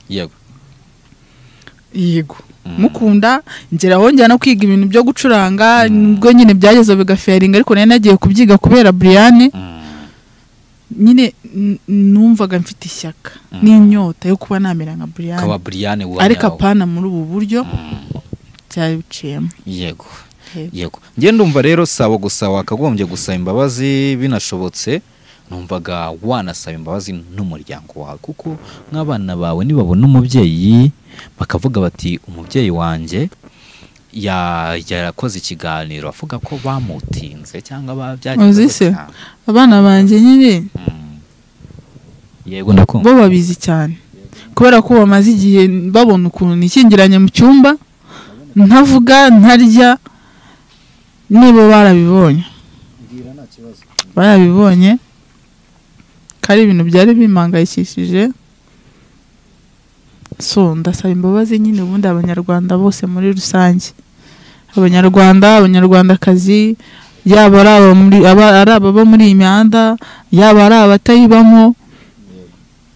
yego mukunda ngeraho njya no kwiga ibintu byo gucuranga nubwo nyine byageze bigaferinga ariko nari nagiye kubyiga kubera Brian nyine numvaga mfite ishyaka n'inyota yo kuba namera nka Brian ariko apana muri ubu buryo cyari biciyemo yego ngiye ndumva rero sabo gusa wakagombye gusaba imbabazi binashobotse numvaga wanasaba imbabazi n'umuryango wawe kuko nk'abana bawe nibabona umubyeyi bakavuga bati umubyeyi wanjye yarakoze ikiganiro avuga ko bamutinze cyangwa babyagize abana banjye nyine yego ndakumva bo babizi cyane kubera ko bamaze igihe babona ukuntu ikingiranye mu cyumba ntavuga ntarya nibo barabibonye kari ibintu byari bimangayikishije so ndasaba imbabazi nyine ubundi abanyarwanda bose muri rusange abanyarwandakazi yaba ari ababa muri iyi mihanda yaba ari abatayibamo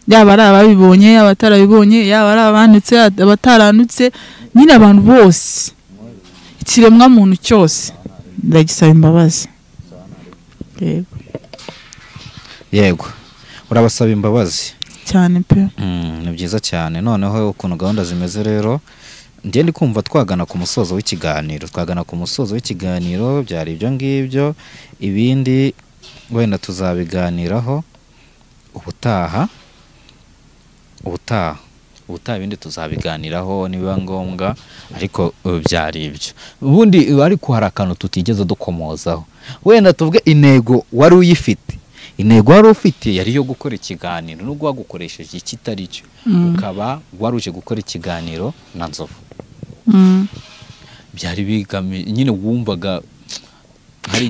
yaba ari ababibonye yaba abatarabibonye yaba ari abanutse abataranutse nyine abantu bose ikiremwa muntu cyose ndagisaba imbabazi yego urabasaba imbabazi cyane pe ni byiza cyane noneho ukuntu gahunda zimeze rero ndi kumva twagana ku musozo w'ikiganiro byari ibyo ngibyo ibindi wenda tuzabiganiraho ubutaha ibindi tuzabiganiraho niba ngombwa ariko byari ibyo ubundi ariko hari akantu tutigeze dukomozaho wenda tuvuge intego wari uyifite yari yo gukora ikiganiro nubwo wagukoresheje ikitari cyo ukaba waruje gukora ikiganiro na Nzovu byari bigami nyine wumvaga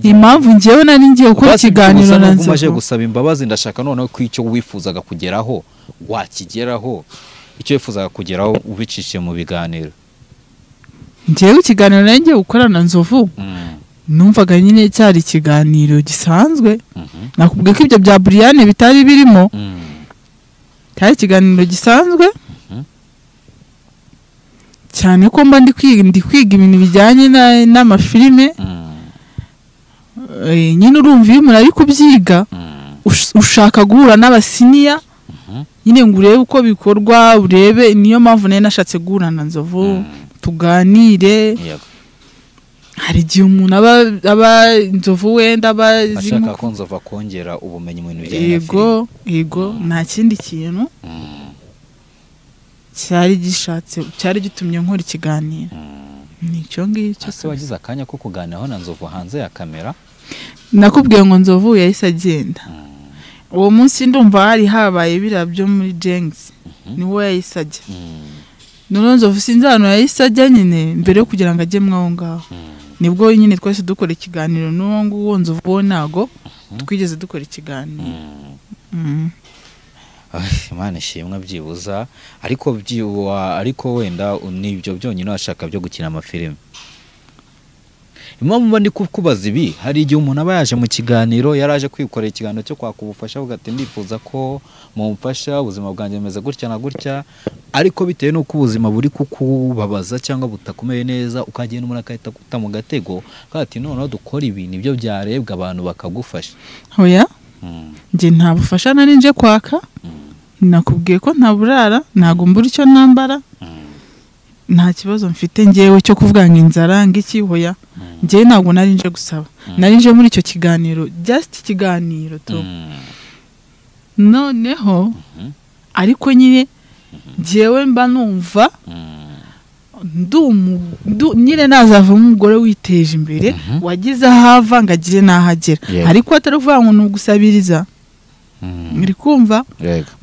impamvu ngewe nari ngiye gukora ikiganiro na Nzovu umaje gusaba imbabazi ndashaka noneho ko icyo wifuzaga kugeraho wakigeraho icyo wifuzaga kugeraho ubicishije mu biganiro ngewe ikiganiro nari ngiye gukora na Nzovu numvaga nyine cyari ikiganiro gisanzwe nakubwiye ko ibyo bya Brian bitari birimo cyari ikiganiro gisanzwe cyane ko mba ndi kwiga ibintu bijyanye n'amafilime nyine urumva iyo umuntu ari kubyiga ushaka guhura n'abasiniya nyine ngo urebe uko bikorwa urebe niyo mpamvu nari nashatse guhura na Nzovu tuganire hari igihe umuntu aba Nzovu wenda aba ashaka ko Nzovu akongera ubumenyi mu bintu bijyanye na filime yego nta kindi kintu cyari gitumye nkora ikiganiro nicyo ngicyo ese wagize akanya ko kuganiraho na Nzovu hanze ya kamera nakubwiye ngo Nzovu yahise agenda uwo munsi ndumva hari habaye biriya byo muri Jengs niwe yahise ajya none Nzovu sinzi ahantu yahise ajya nyine mbere yo kugira ngo ajye mwaho ngaho nibwo nyine twese dukora ikiganiro n'uwo nguwo Nzovu ntago twigeze dukora ikiganiro Imana ishimwe byibuza ariko wenda nibyo byonyine washaka byo gukina amafilime impamvu ndi kukubaza ibi hari igihe umuntu aba yaje mu kiganiro yaraje kwikorera ikiganiro cyo kwaka ubufasha ugati ndifuza ko mumfasha ubuzima bwanjye bumeze gutya na gutya ariko bitewe n'uko ubuzima buri kukubabaza cyangwa butakomeye neza ukagenda umuntu akahita guta mu gatego ati noneho dukora ibi nibyo byarebwa abantu bakagufasha hoya njye nta bufasha nari nje kwaka nakubwiye ko nta burara ntago mbura icyo nambara nta kibazo mfite ngewe cyo kuvuga ngo inzara ngiki hoya ngewe ntago nari nje gusaba nari nje muri icyo kiganiro just ikiganiro to noneho ariko nyine ngewe mba numva nyine nazava umugore witeje imbere wagize ahava ngagire n'ahagera ariko ataravuga ngo nugusabiriza ngiri kumva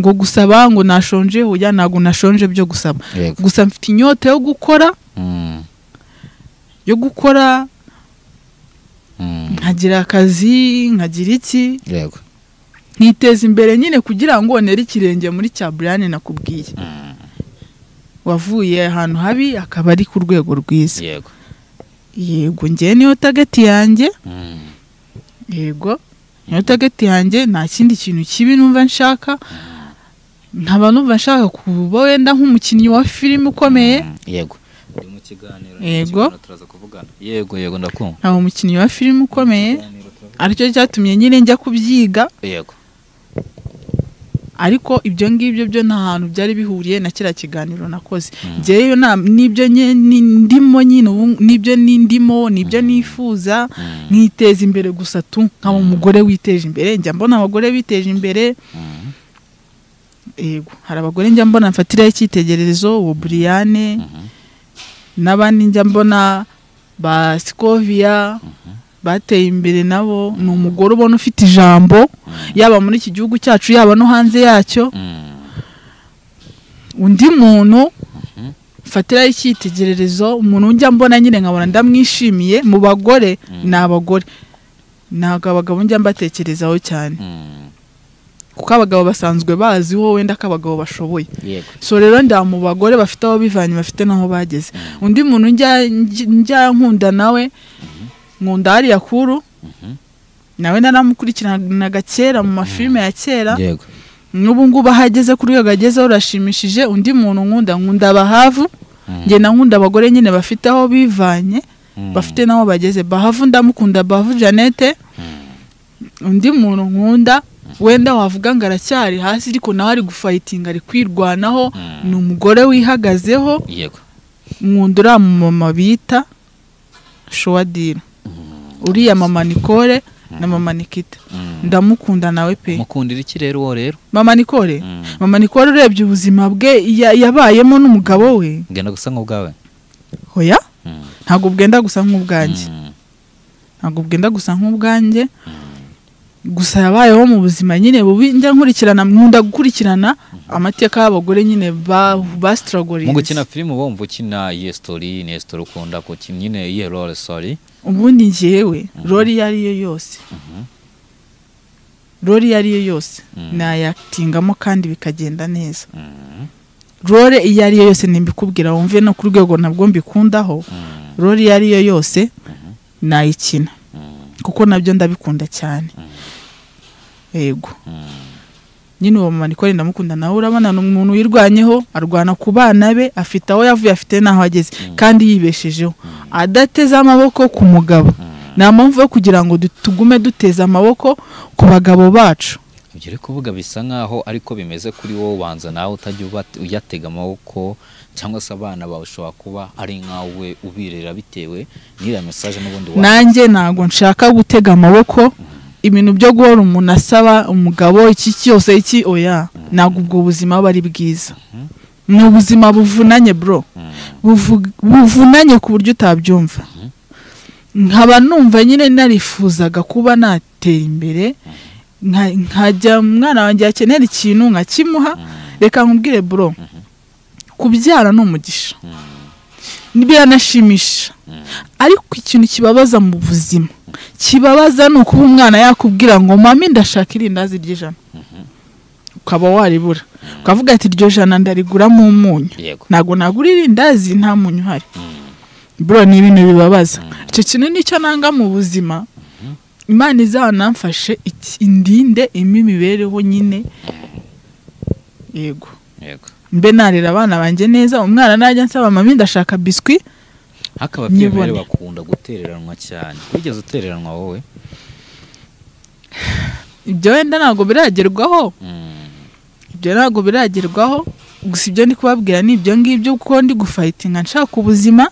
ngo gusaba ngo nashonje hoya nago nashonje byo gusaba gusa mfite inyota yo gukora nkagira akazi nkagira iki nkiteza imbere nyine kugira ngo nere ikirenge muri cya Brian nakubwiye wavuye ahantu habi akaba ari ku rwego rwiza. Yego njye niyo target yanjye. Yego niyo target yanjye, nta kindi kintu kibi numva nshaka. Nkaba numva nshaka kuba wenda nk'umukinnyi wa filime ukomeye. Yego uri mu kiganiro turaza kuvugana. Yego ndakumva. Nta umukinnyi wa filime ukomeye aricyo cyatumye nyine njya kubyiga. Yego ariko ibyo ngibyo byo nta hantu byari bihuriye na kira kiganiro nakoze. Jeyo nibyo ndimo nyine nibyo nibyo nifuza nkiteza imbere gusa tu nkaba umugore witeje imbere. Njya mbona abagore biteje imbere. Yego hari abagore njya mbona mfatira icyitegererezo uwo Brian n'abandi njya mbona ba Scovia bateye imbere nabo. Ni umugore ubona ufite ijambo yaba muri iki gihugu cyacu yaba no hanze yacyo. Undi muntu fatira icyitegererezo, umuntu njya mbona nyine nkabona ndamwishimiye mu bagore n'abagore, ntago abagabo njya mbatekerezaho cyane kuko abagabo basanzwe baziho wenda ko abagabo bashoboye. So rero nda mu bagore bafite aho bivanye bafite naho bageze. Undi muntu njya nkunda nawe nkunda ari yakuru nawe naramukurikiranaga kera mu mafilime ya kera. N'ubu ngubu ahageze kuri yo gagezeho urashimishije. Undi muntu nkunda Bahavu. Nge nkunda abagore nyine bafite aho bivanye bafite naho bageze. Bahavu ndamukunda, Bahavu Janete. Undi muntu nkunda wenda wavuga ngo aracyari hasi ariko nawe ari gufighting ari kwirwanaho, ni umugore wihagazeho. Nkunda uriya mama bita Showadira, uriya mama Nicole na mama Nikita. Ndamukunda nawe pe. Mukundira iki rero uwo rero? Mama Nicole. Mama Nicole urebye ubuzima bwe yabayemo n'umugabo we. Ngenda gusa nk'ubwawe? Hoya? Ntago bwenda gusa nk'ubwanjye. Ntago bwenda gusa nk'ubwanjye. Gusa yabayeho mu buzima nyine bubi. Njya nkurikirana, nkunda gukurikirana amateka y'abagore nyine ba struggle. Mu gukina filime wumva ukina iye story, ni story ukunda ko nyine iye role sorry. Ubundi ngewe role yariyo yose. Role yariyo yose nayatingamo kandi bikagenda neza. Role yariyo yose nimbikubwira wumve no ku rwego nabwo mbikundaho. Role yariyo yose nayikina kuko nabyo ndabikunda cyane. Yego nyine uwo mama Nicole ndamukunda nawe. Urabona n'umuntu wirwanyeho arwana ku bana be, afite aho yavuye afite naho ageze kandi yibeshejeho adateze amaboko ku mugabo. Nta mpamvu yo kugira ngo tugume duteze amaboko ku bagabo bacu. Ibyo uri kuvuga bisa nkaho ariko bimeze kuri wowe, ubanza nawe utajya uyatega amaboko cyangwa se abana bawe ushobora kuba ari nkawe ubirera bitewe n'iriya message n'ubundi wawe. Nanjye ntago nshaka gutega amaboko ibintu byo guhora umuntu asaba umugabo iki cyose iki oya. Ntago ubwo buzima bari bwiza. Ni ubuzima buvunanye bro. Buvunanye ku buryo utabyumva. Nkaba numva nyine narifuzaga kuba natera imbere, nkajya umwana wanjye akenera ikintu nkakimuha. Reka nkubwire bro, kubyara ni umugisha, biranashimisha, ariko ikintu kibabaza mu buzima, kibabaza ni ukuba umwana yakubwira ngo mami ndashaka irindazi ry'ijana, ukaba waribura ukavuga ati iryo jana ndariguramo umunyu. Ntago nagura irindazi nta munyu uhari. Bro ni ibintu bibabaza. Icyo kintu nicyo nanga mu buzima. Imana izanamfashe indinde imibereho nyine. Yego mbe narera abana banjye neza. Umwana najya nsaba mami ndashaka biscuit. Hakaba byemere bakunda gutereranwa cyane. Wigeze utereranwa wowe? Ibyo wenda ntago biragerwaho. Ibyo ntago biragerwaho. Gusa ibyo ndi kubabwira ni ibyo ngibyo kuko ndi gufightinga nshaka ubuzima.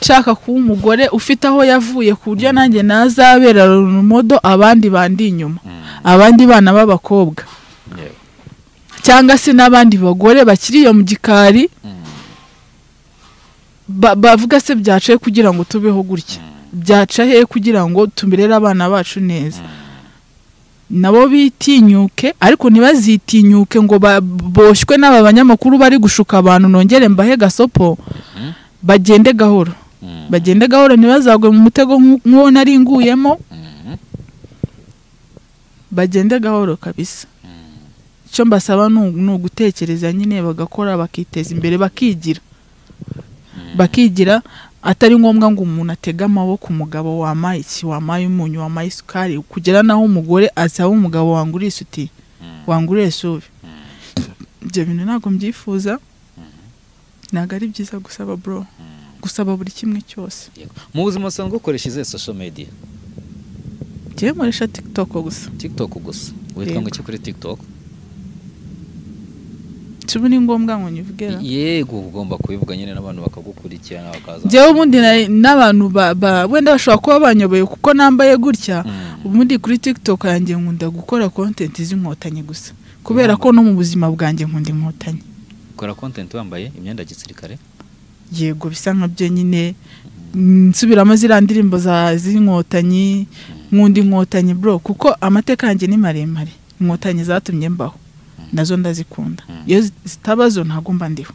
Nshaka kuba umugore ufite aho yavuye ku buryo nanjye nazabera rumodo abandi bandi inyuma. Abandi bana b'abakobwa. Cyangwa se n'abandi bagore bakiri iyo mu gikari. Bavuga se byacaye kugira ngo tubeho gutya. Byaca he kugira ngo tumirere abana bacu neza. Nabo bitinyuke ariko ntibazitinyuke ngo boshywe n'aba banyamakuru bari gushuka abantu nongere mbahe gasopo. Bagende gahoro. Bagende gahoro ntibazagwe mu mutego nk'uwo nari nguyemo. bagende gahoro kabisa. Icyo mbasaba ni ugutekereza nyine bagakora bakiteza imbere bakigira atari ngombwa ngo umuntu atega amaboko umugabo wamaye iki wamaye umunyu wamaye isukari kugera naho umugore asaba umugabo wanguriye isuti wanguriye suvi. Ibyo bintu ntabwo mbyifuza, ntabwo ari byiza gusaba bro, gusaba buri kimwe cyose. Mu buzima usanzwe ukoresha izihe social media? Njyewe nkoresha TikTok gusa. TikTok gusa. Witwa ngo iki kuri TikTok? Tubu ni ngombwa ngo nyivugera. Yego ugomba kubivuga nyine n'abantu bakagukurikirana bakaza. Njyewe ubundi n'abantu wenda bashobora kuba banyoboye kuko nambaye gutya. Ubundi kuri TikTok yanjye nkunda gukora content z'inkotanyi gusa. Kubera ko no mu buzima bwanjye nkunda inkotanyi. Ukora content wambaye imyenda gisirikare? Yego bisa nkabyo nyine nsubiramo ziriya ndirimbo z'inkotanyi, nkunda inkotanyi bro kuko amateka yanjye ni maremare. Inkotanyi zatumye mbaho nazo ndazikunda. Iyo zitabazo ntago mba ndiho.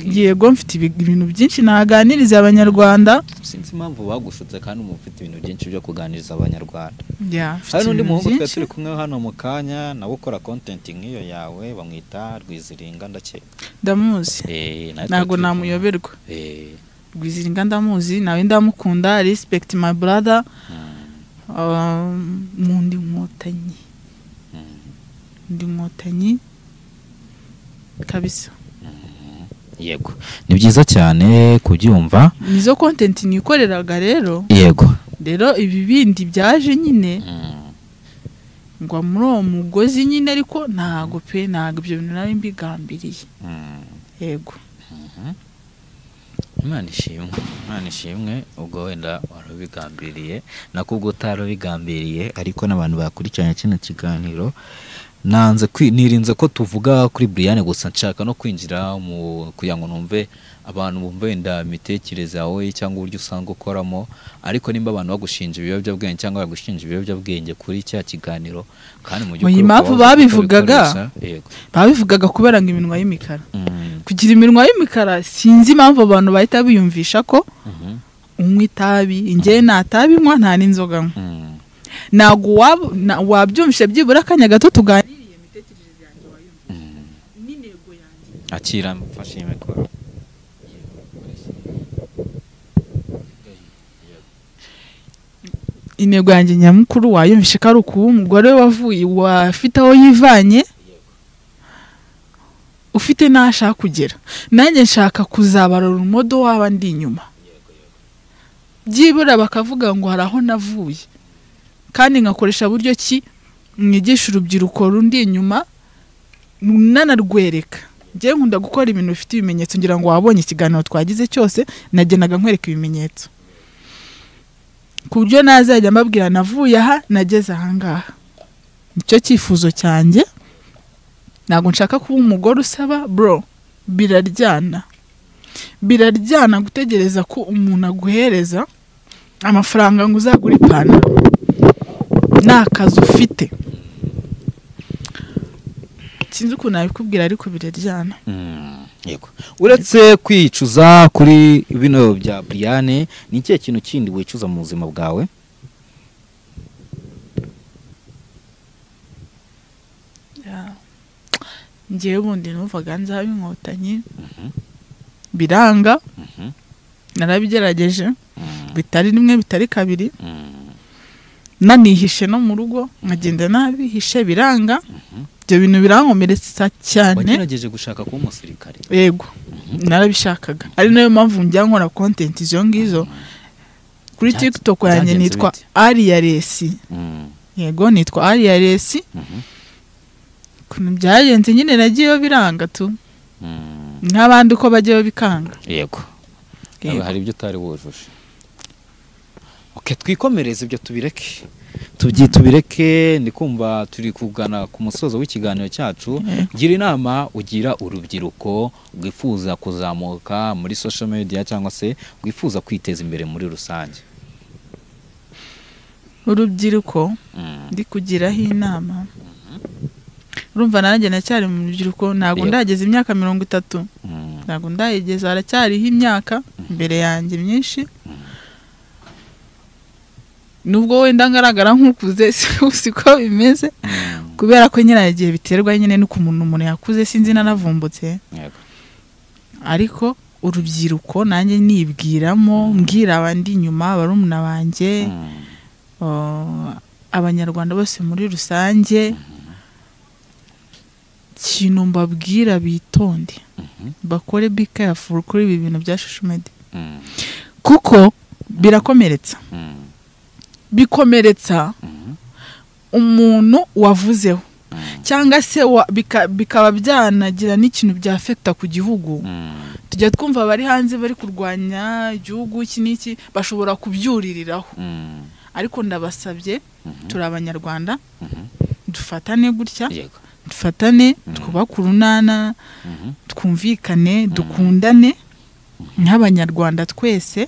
Yego mfite ibintu byinshi naganiriza abanyarwanda. Sinzi impamvu bagushutse kandi umufite ibintu byinshi byo kuganiriza abanyarwanda. Hari n'undi muhungu twe turi kumwe hano mu kanya nawe ukora content nk'iyo yawe bamwita Rwiziringa ndakeka. Ndamuzi. Ntago namuyoberwa. Rwiziringa ndamuzi nawe ndamukunda. Respect my brother. Mundi nkotanyi kabisa. Yego ni byiza cyane kubyumva. Nizo content nikoreraga rero. Yego rero ibi bindi byaje nyine ngo muri uwo mugozi nyine ariko ntago ibyo bintu nari mbigambiriye. Yego Imana ishimwe ubwo wenda warabigambiriye nakubwo utarabigambiriye ariko n'abantu bakurikiranye kino kiganiro nirinze ko tuvuga kuri Brian gusa nshaka no kwinjira mu kugira ngo numve abantu bumve wenda imitekerereze yawe cyangwa uburyo usanga ukoramo ariko nimba abantu bagushinja ibiyobyabwenge cyangwa bagushinja ibiyobyabwenge kuri cya kiganiro kandi mu gihe impamvu babivugaga kubera ngo iminwa y'imikara. Kugira iminwa y'imikara sinzi impamvu abantu bahita biyumvisha ko unywa itabi. Njye nta tabi nywa nta n'inzoga nywa. Ntabwo wabyumvishe byibura akanya gato tuganiriye imitekerereze yanjye wayumvishe n'intego yanjye. Akira mfashe imikoro. Intego yanjye nyamukuru wayumvishe ko ari ukuba umugore wavuye wafite aho yivanye ufite n'ashaka kugera. Nanjye nshaka kuzabarura urumodo waba ndi inyuma byibura bakavuga ngo hari aho navuye kandi ngakoresha buryo ki mwigisha urubyiruko rundi inyuma nanarwereka. Njye nkunda gukora ibintu bifite ibimenyetso ngira ngo wabonye ikiganiro twagize cyose nagenaga nkwereka ibimenyetso ku buryo nazajya mbabwira navuye aha nageze aha ngaha. Nicyo cyifuzo cyanjye. Ntabwo nshaka kuba umugore usaba bro. Biraryana gutegereza ko umuntu aguhereza amafaranga ngo uzagure ipantaro n'akazi ufite. Sinzi ukuntu nabikubwira ariko biraryana. Yego uretse kwicuza kuri bino bya Brian ni ikihe kintu kindi wicuza mu buzima bwawe? Njyewe ubundi numvaga nzaba inkotanyi biranga. Narabigerageje bitari rimwe bitari kabiri. Nanihishe no mu rugo nkagenda nabihishe biranga. Ibyo bintu birankomeretsa cyane. Wagerageje gushaka kuba umusirikare? Yego narabishakaga ari nayo mpamvu njya nkora content izo ngizo kuri TikTok yanjye nitwa Ariaresi. Yego nitwa Ariaresi. Kuntu byagenze nyine nagiyeyo biranga tu nk'abandi uko bagiyeyo bikanga. Yego hari ibyo utari wujuje. Twikomereze ibyo tubireke ndikumva turi kugana ku musozo w'ikiganiro cyacu. Gira inama ugira urubyiruko rwifuza kuzamuka muri social media cyangwa se rwifuza kwiteza imbere muri rusange. Urubyiruko ndi kugiraho inama. Urumva nanjye nacyari mu rubyiruko ntabwo ndageze imyaka 30. Ntabwo ndayigeze haracyariho imyaka imbere yanjye myinshi. nubwo wenda ngaragara nk'ukuze siko bimeze kubera ko nyine igihe biterwa nyine nuko umuntu yakuze sinzi nanavumbutse ariko urubyiruko nanjye nibwiramo mbwira abandi nyuma barumuna banjye abanyarwanda bose muri rusange kintu mbabwira bitonde bakore be careful kuri ibi bintu bya social media kuko birakomeretsa bikomeretsa umuntu wavuzeho cyangwa se bikaba byanagira n'ikintu byafekta ku gihugu tujya twumva bari hanze bari kurwanya igihugu iki n'iki bashobora kubyuririraho ariko ndabasabye turi abanyarwanda dufatane gutya dufatane twubakurunana twumvikane dukundane nk'abanyarwanda twese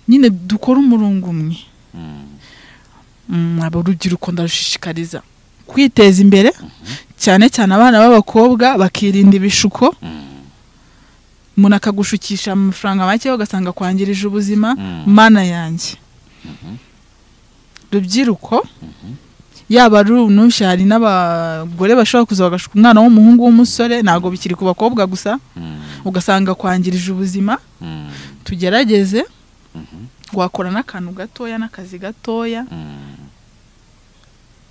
nyine dukora umurongo umwe urubyiruko ndarushishikariza kwiteza imbere cyane cyane abana b'abakobwa bakirinda ibishuko umuntu akagushukisha amafaranga make ugasanga kwangirije ubuzima mana yanjye rubyiruko yaba ari unushari n'abagore bashobora kuza bagashuka umwana w'umuhungu w'umusore ntago bikiri ku bakobwa gusa ugasanga kwangirije ubuzima tugerageze wakora n'akantu gatoya n'akazi gatoya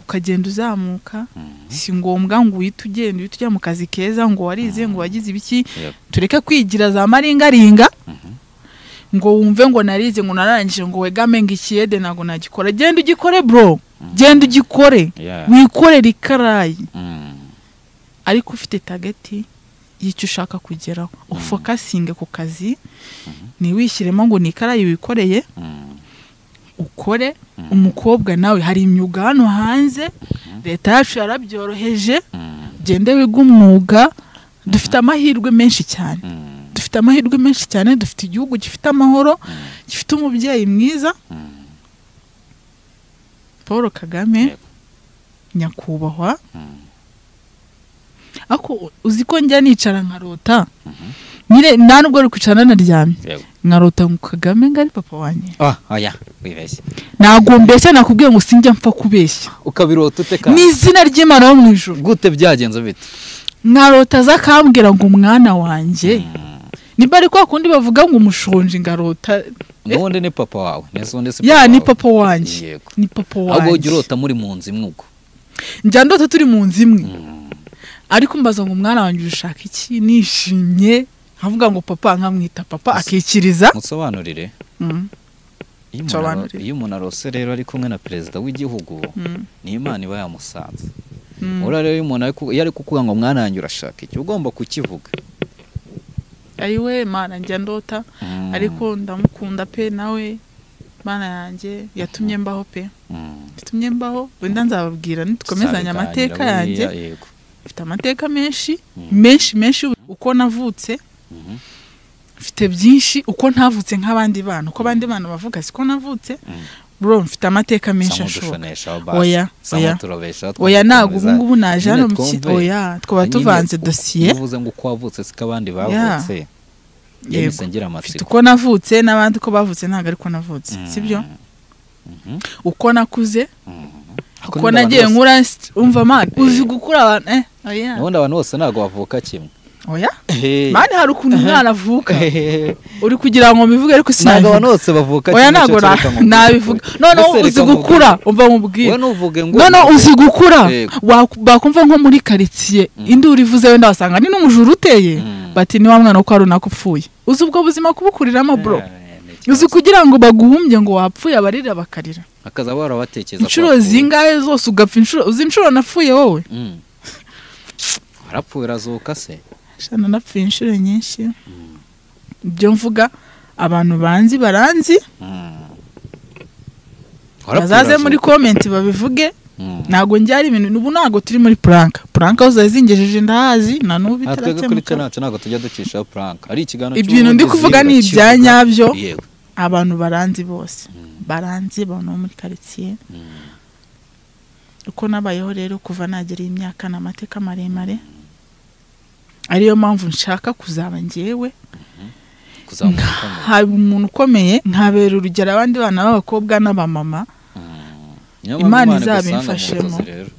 ukagenda uzamuka si ngombwa ngo uhite ujya mu kazi keza ngo warize ngo wagize ibiki tureke kwigira za maringaringa ngo wumve ngo narize ngo narangije ngo wegame ngo ikiyede nago nagikora genda ugikore bro genda ugikore wikorera ikarayi ariko ufite target y'icyo ushaka kugeraho ufokasinge ku kazi ni wishyiremo ngo ni ikarayi wikoreye ukore umukobwa nawe hari imyuga hano hanze leta yacu yarabyoroheje gende wiga umwuga dufite amahirwe menshi cyane dufite igihugu gifite amahoro gifite umubyeyi mwiza Paul Kagame nyakubahwa ako uziko njya nicara nkarota nyine nta nubwo ari kwicara naryamye nkarota ngo Kagame ngari papa wanjye oya wibeshye ntago mbeshya nakubwiye ngo sinjya mpfa kubeshya ukabirota uteka ni izina ry'Imana yo mu ijuru gute byagenze bite nkarota zakambwira ngo umwana wanjye niba ari kwa kundi bavuga ngo umushonje ngarota nubundi ni papa wawe nesonde se ni papa wanjye ni papa wanjye abo ugirota muri mu nzi imwuko njya ndota turi mu nzi imwe ariko mbaza ngo umwana wanjye ushaka iki nishimye avuga ngo papa nkamwita papa akikiriza musobanurire iyo umuntu arose rero ari kumwe na perezida w'igihugu ni Imana iba yamusanze ura rero iyo umuntu yari kukuvuga ngo mwana wanjye urashaka iki ugomba kukivuga ayiwe Mana njya ndota ariko ndamukunda pe nawe Mana yanjye yatumye mbaho pe yatumye mbaho wenda nzababwira nitukomezanya amateka yanjye mfite amateka menshi uko navutse mfite byinshi uko ntavutse nk'abandi bana uko abandi bana bavuga siko navutse bro mfite amateka menshi ashoboka oya ntago ubu ngubu naje hano oya twaba tuvanze dosiye uvuze ngo uko wavutse siko abandi bavutse yego mfite uko navutse n'abandi uko bavutse ntago ariko navutse sibyo uko nakuze uko nagiye nkura umva mani uzi gukura abantu oya nubundi abantu bose ntago bavuka kimwe oya mani hari ukuntu umwana avuka uri kugira ngo mbivuge ariko sinavuga ntago abantu bose bavuka oya ntago nabivuga none uzi gukura umva mubwire none uzi gukura bakumva nko muri quartier indi urivuze wenda wasanga ni n'umujuru uteye bati ni wa mwana uko ari nakupfuye uzi ubwo buzima kubukuriramo bro uzi kugira ngo baguhumbye ngo wapfuye abarira bakarira akaza barabatekeza inshuro zingahe zose ugapfa inshuro uzi inshuro napfuye wowe warapfuye razuka se shana napfuye inshuro nyinshi ibyo mvuga abantu baranzi bazaze muri comment babivuge nago njyari ibintu nubu nago turi muri prank aho zingejeje ndahazi na nubu bitarakemuka nago tujya ducisha prank ari ikigano cyo ibintu ndi kuvuga ni ibyanyabyo abantu baranzi bose baranzi abantu muri quartier uko nabayeho rero kuva nagera imyaka n'amateka maremare ariyo mpamvu nshaka kuzaba ngewe kuzaba umuntu ukomeye. haba umuntu ukomeye nkabera urugero abandi bana b'abakobwa n'abamama. Niyo Imana mpamvu izabimfashemo. igusanga mu nzozi rero.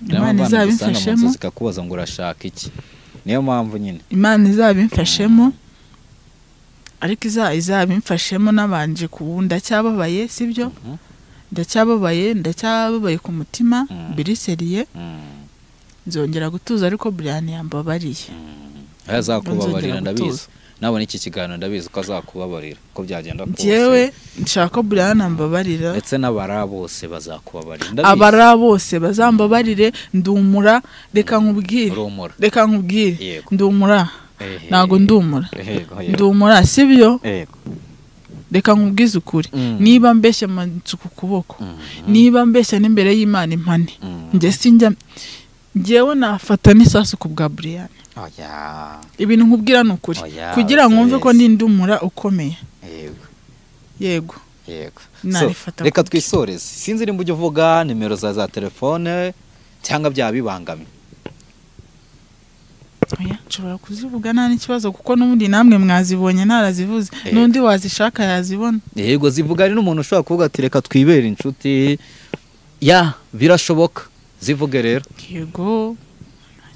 Imana izabimfashemo. Zikakubaza ngo urashaka iki. Niyo mpamvu nyine Imana izabimfashemo ariko izabimfashemo nabanje ndacyababaye sibyo. ndacyababaye ku mutima biriseriye. Nzongera gutuza ariko Brian yambabariye. azakubabarira ndabizi. Nabona iki kiganiro ndabizi ko azakubabarira ko byagenda kose. Jewe nshaka Brian ambabarira. Ndetse n'abara bose bazakubabarira ndabizi. Abara bose bazambabarire ndumura reka nkubwire. Yego. Ndumura. Nago ndumura. Yego. Ndumura sibyo. Yego. Reka nkubwize ukuri. Niba mbeshya amatsuku kuboko. Niba mbeshya n'imbere y'Imana impane. Nje sinjya jewe nafata n'isasu ku bwa Brian. Oya. Ibintu nkubwira n'ukuri kugira ngo mve ko ndumura ukomeye. Yego. So, reka twisoreze. Sinzi nimba ujye uvuga nimero za telefone cyangwa byabibangamiye. Oya, nshobora kuzivuga nta n'ikibazo kuko n'ubundi namwe mwazibonye ntarazivuze. N'undi wazishaka yazibona. Yego zivuga ari n'umuntu ushobora kuvuga ati reka twibere inshuti. Ya, birashoboka. Zivuge rero. Yego.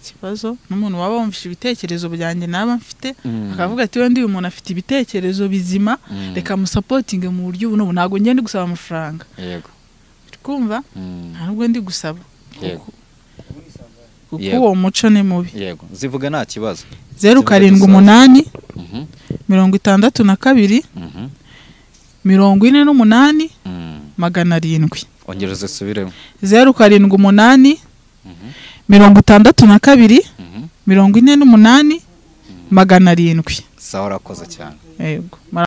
Kibazo n'umuntu waba wumvisha ibitekerezo byanjye naba mfite akavuga ati wende uyu muntu afite ibitekerezo bizima reka musapotinge mu buryo ubu ntago ngende gusaba amafaranga. Yego. Kumva ntabwo ndi gusaba. Yego. Kuko uwo muco ni mubi. Yego. Zivuga nta kibazo. 078 62 48 700. Ongereze subiremo. 078 62 48 700. Sawa urakoze cyane. Yego.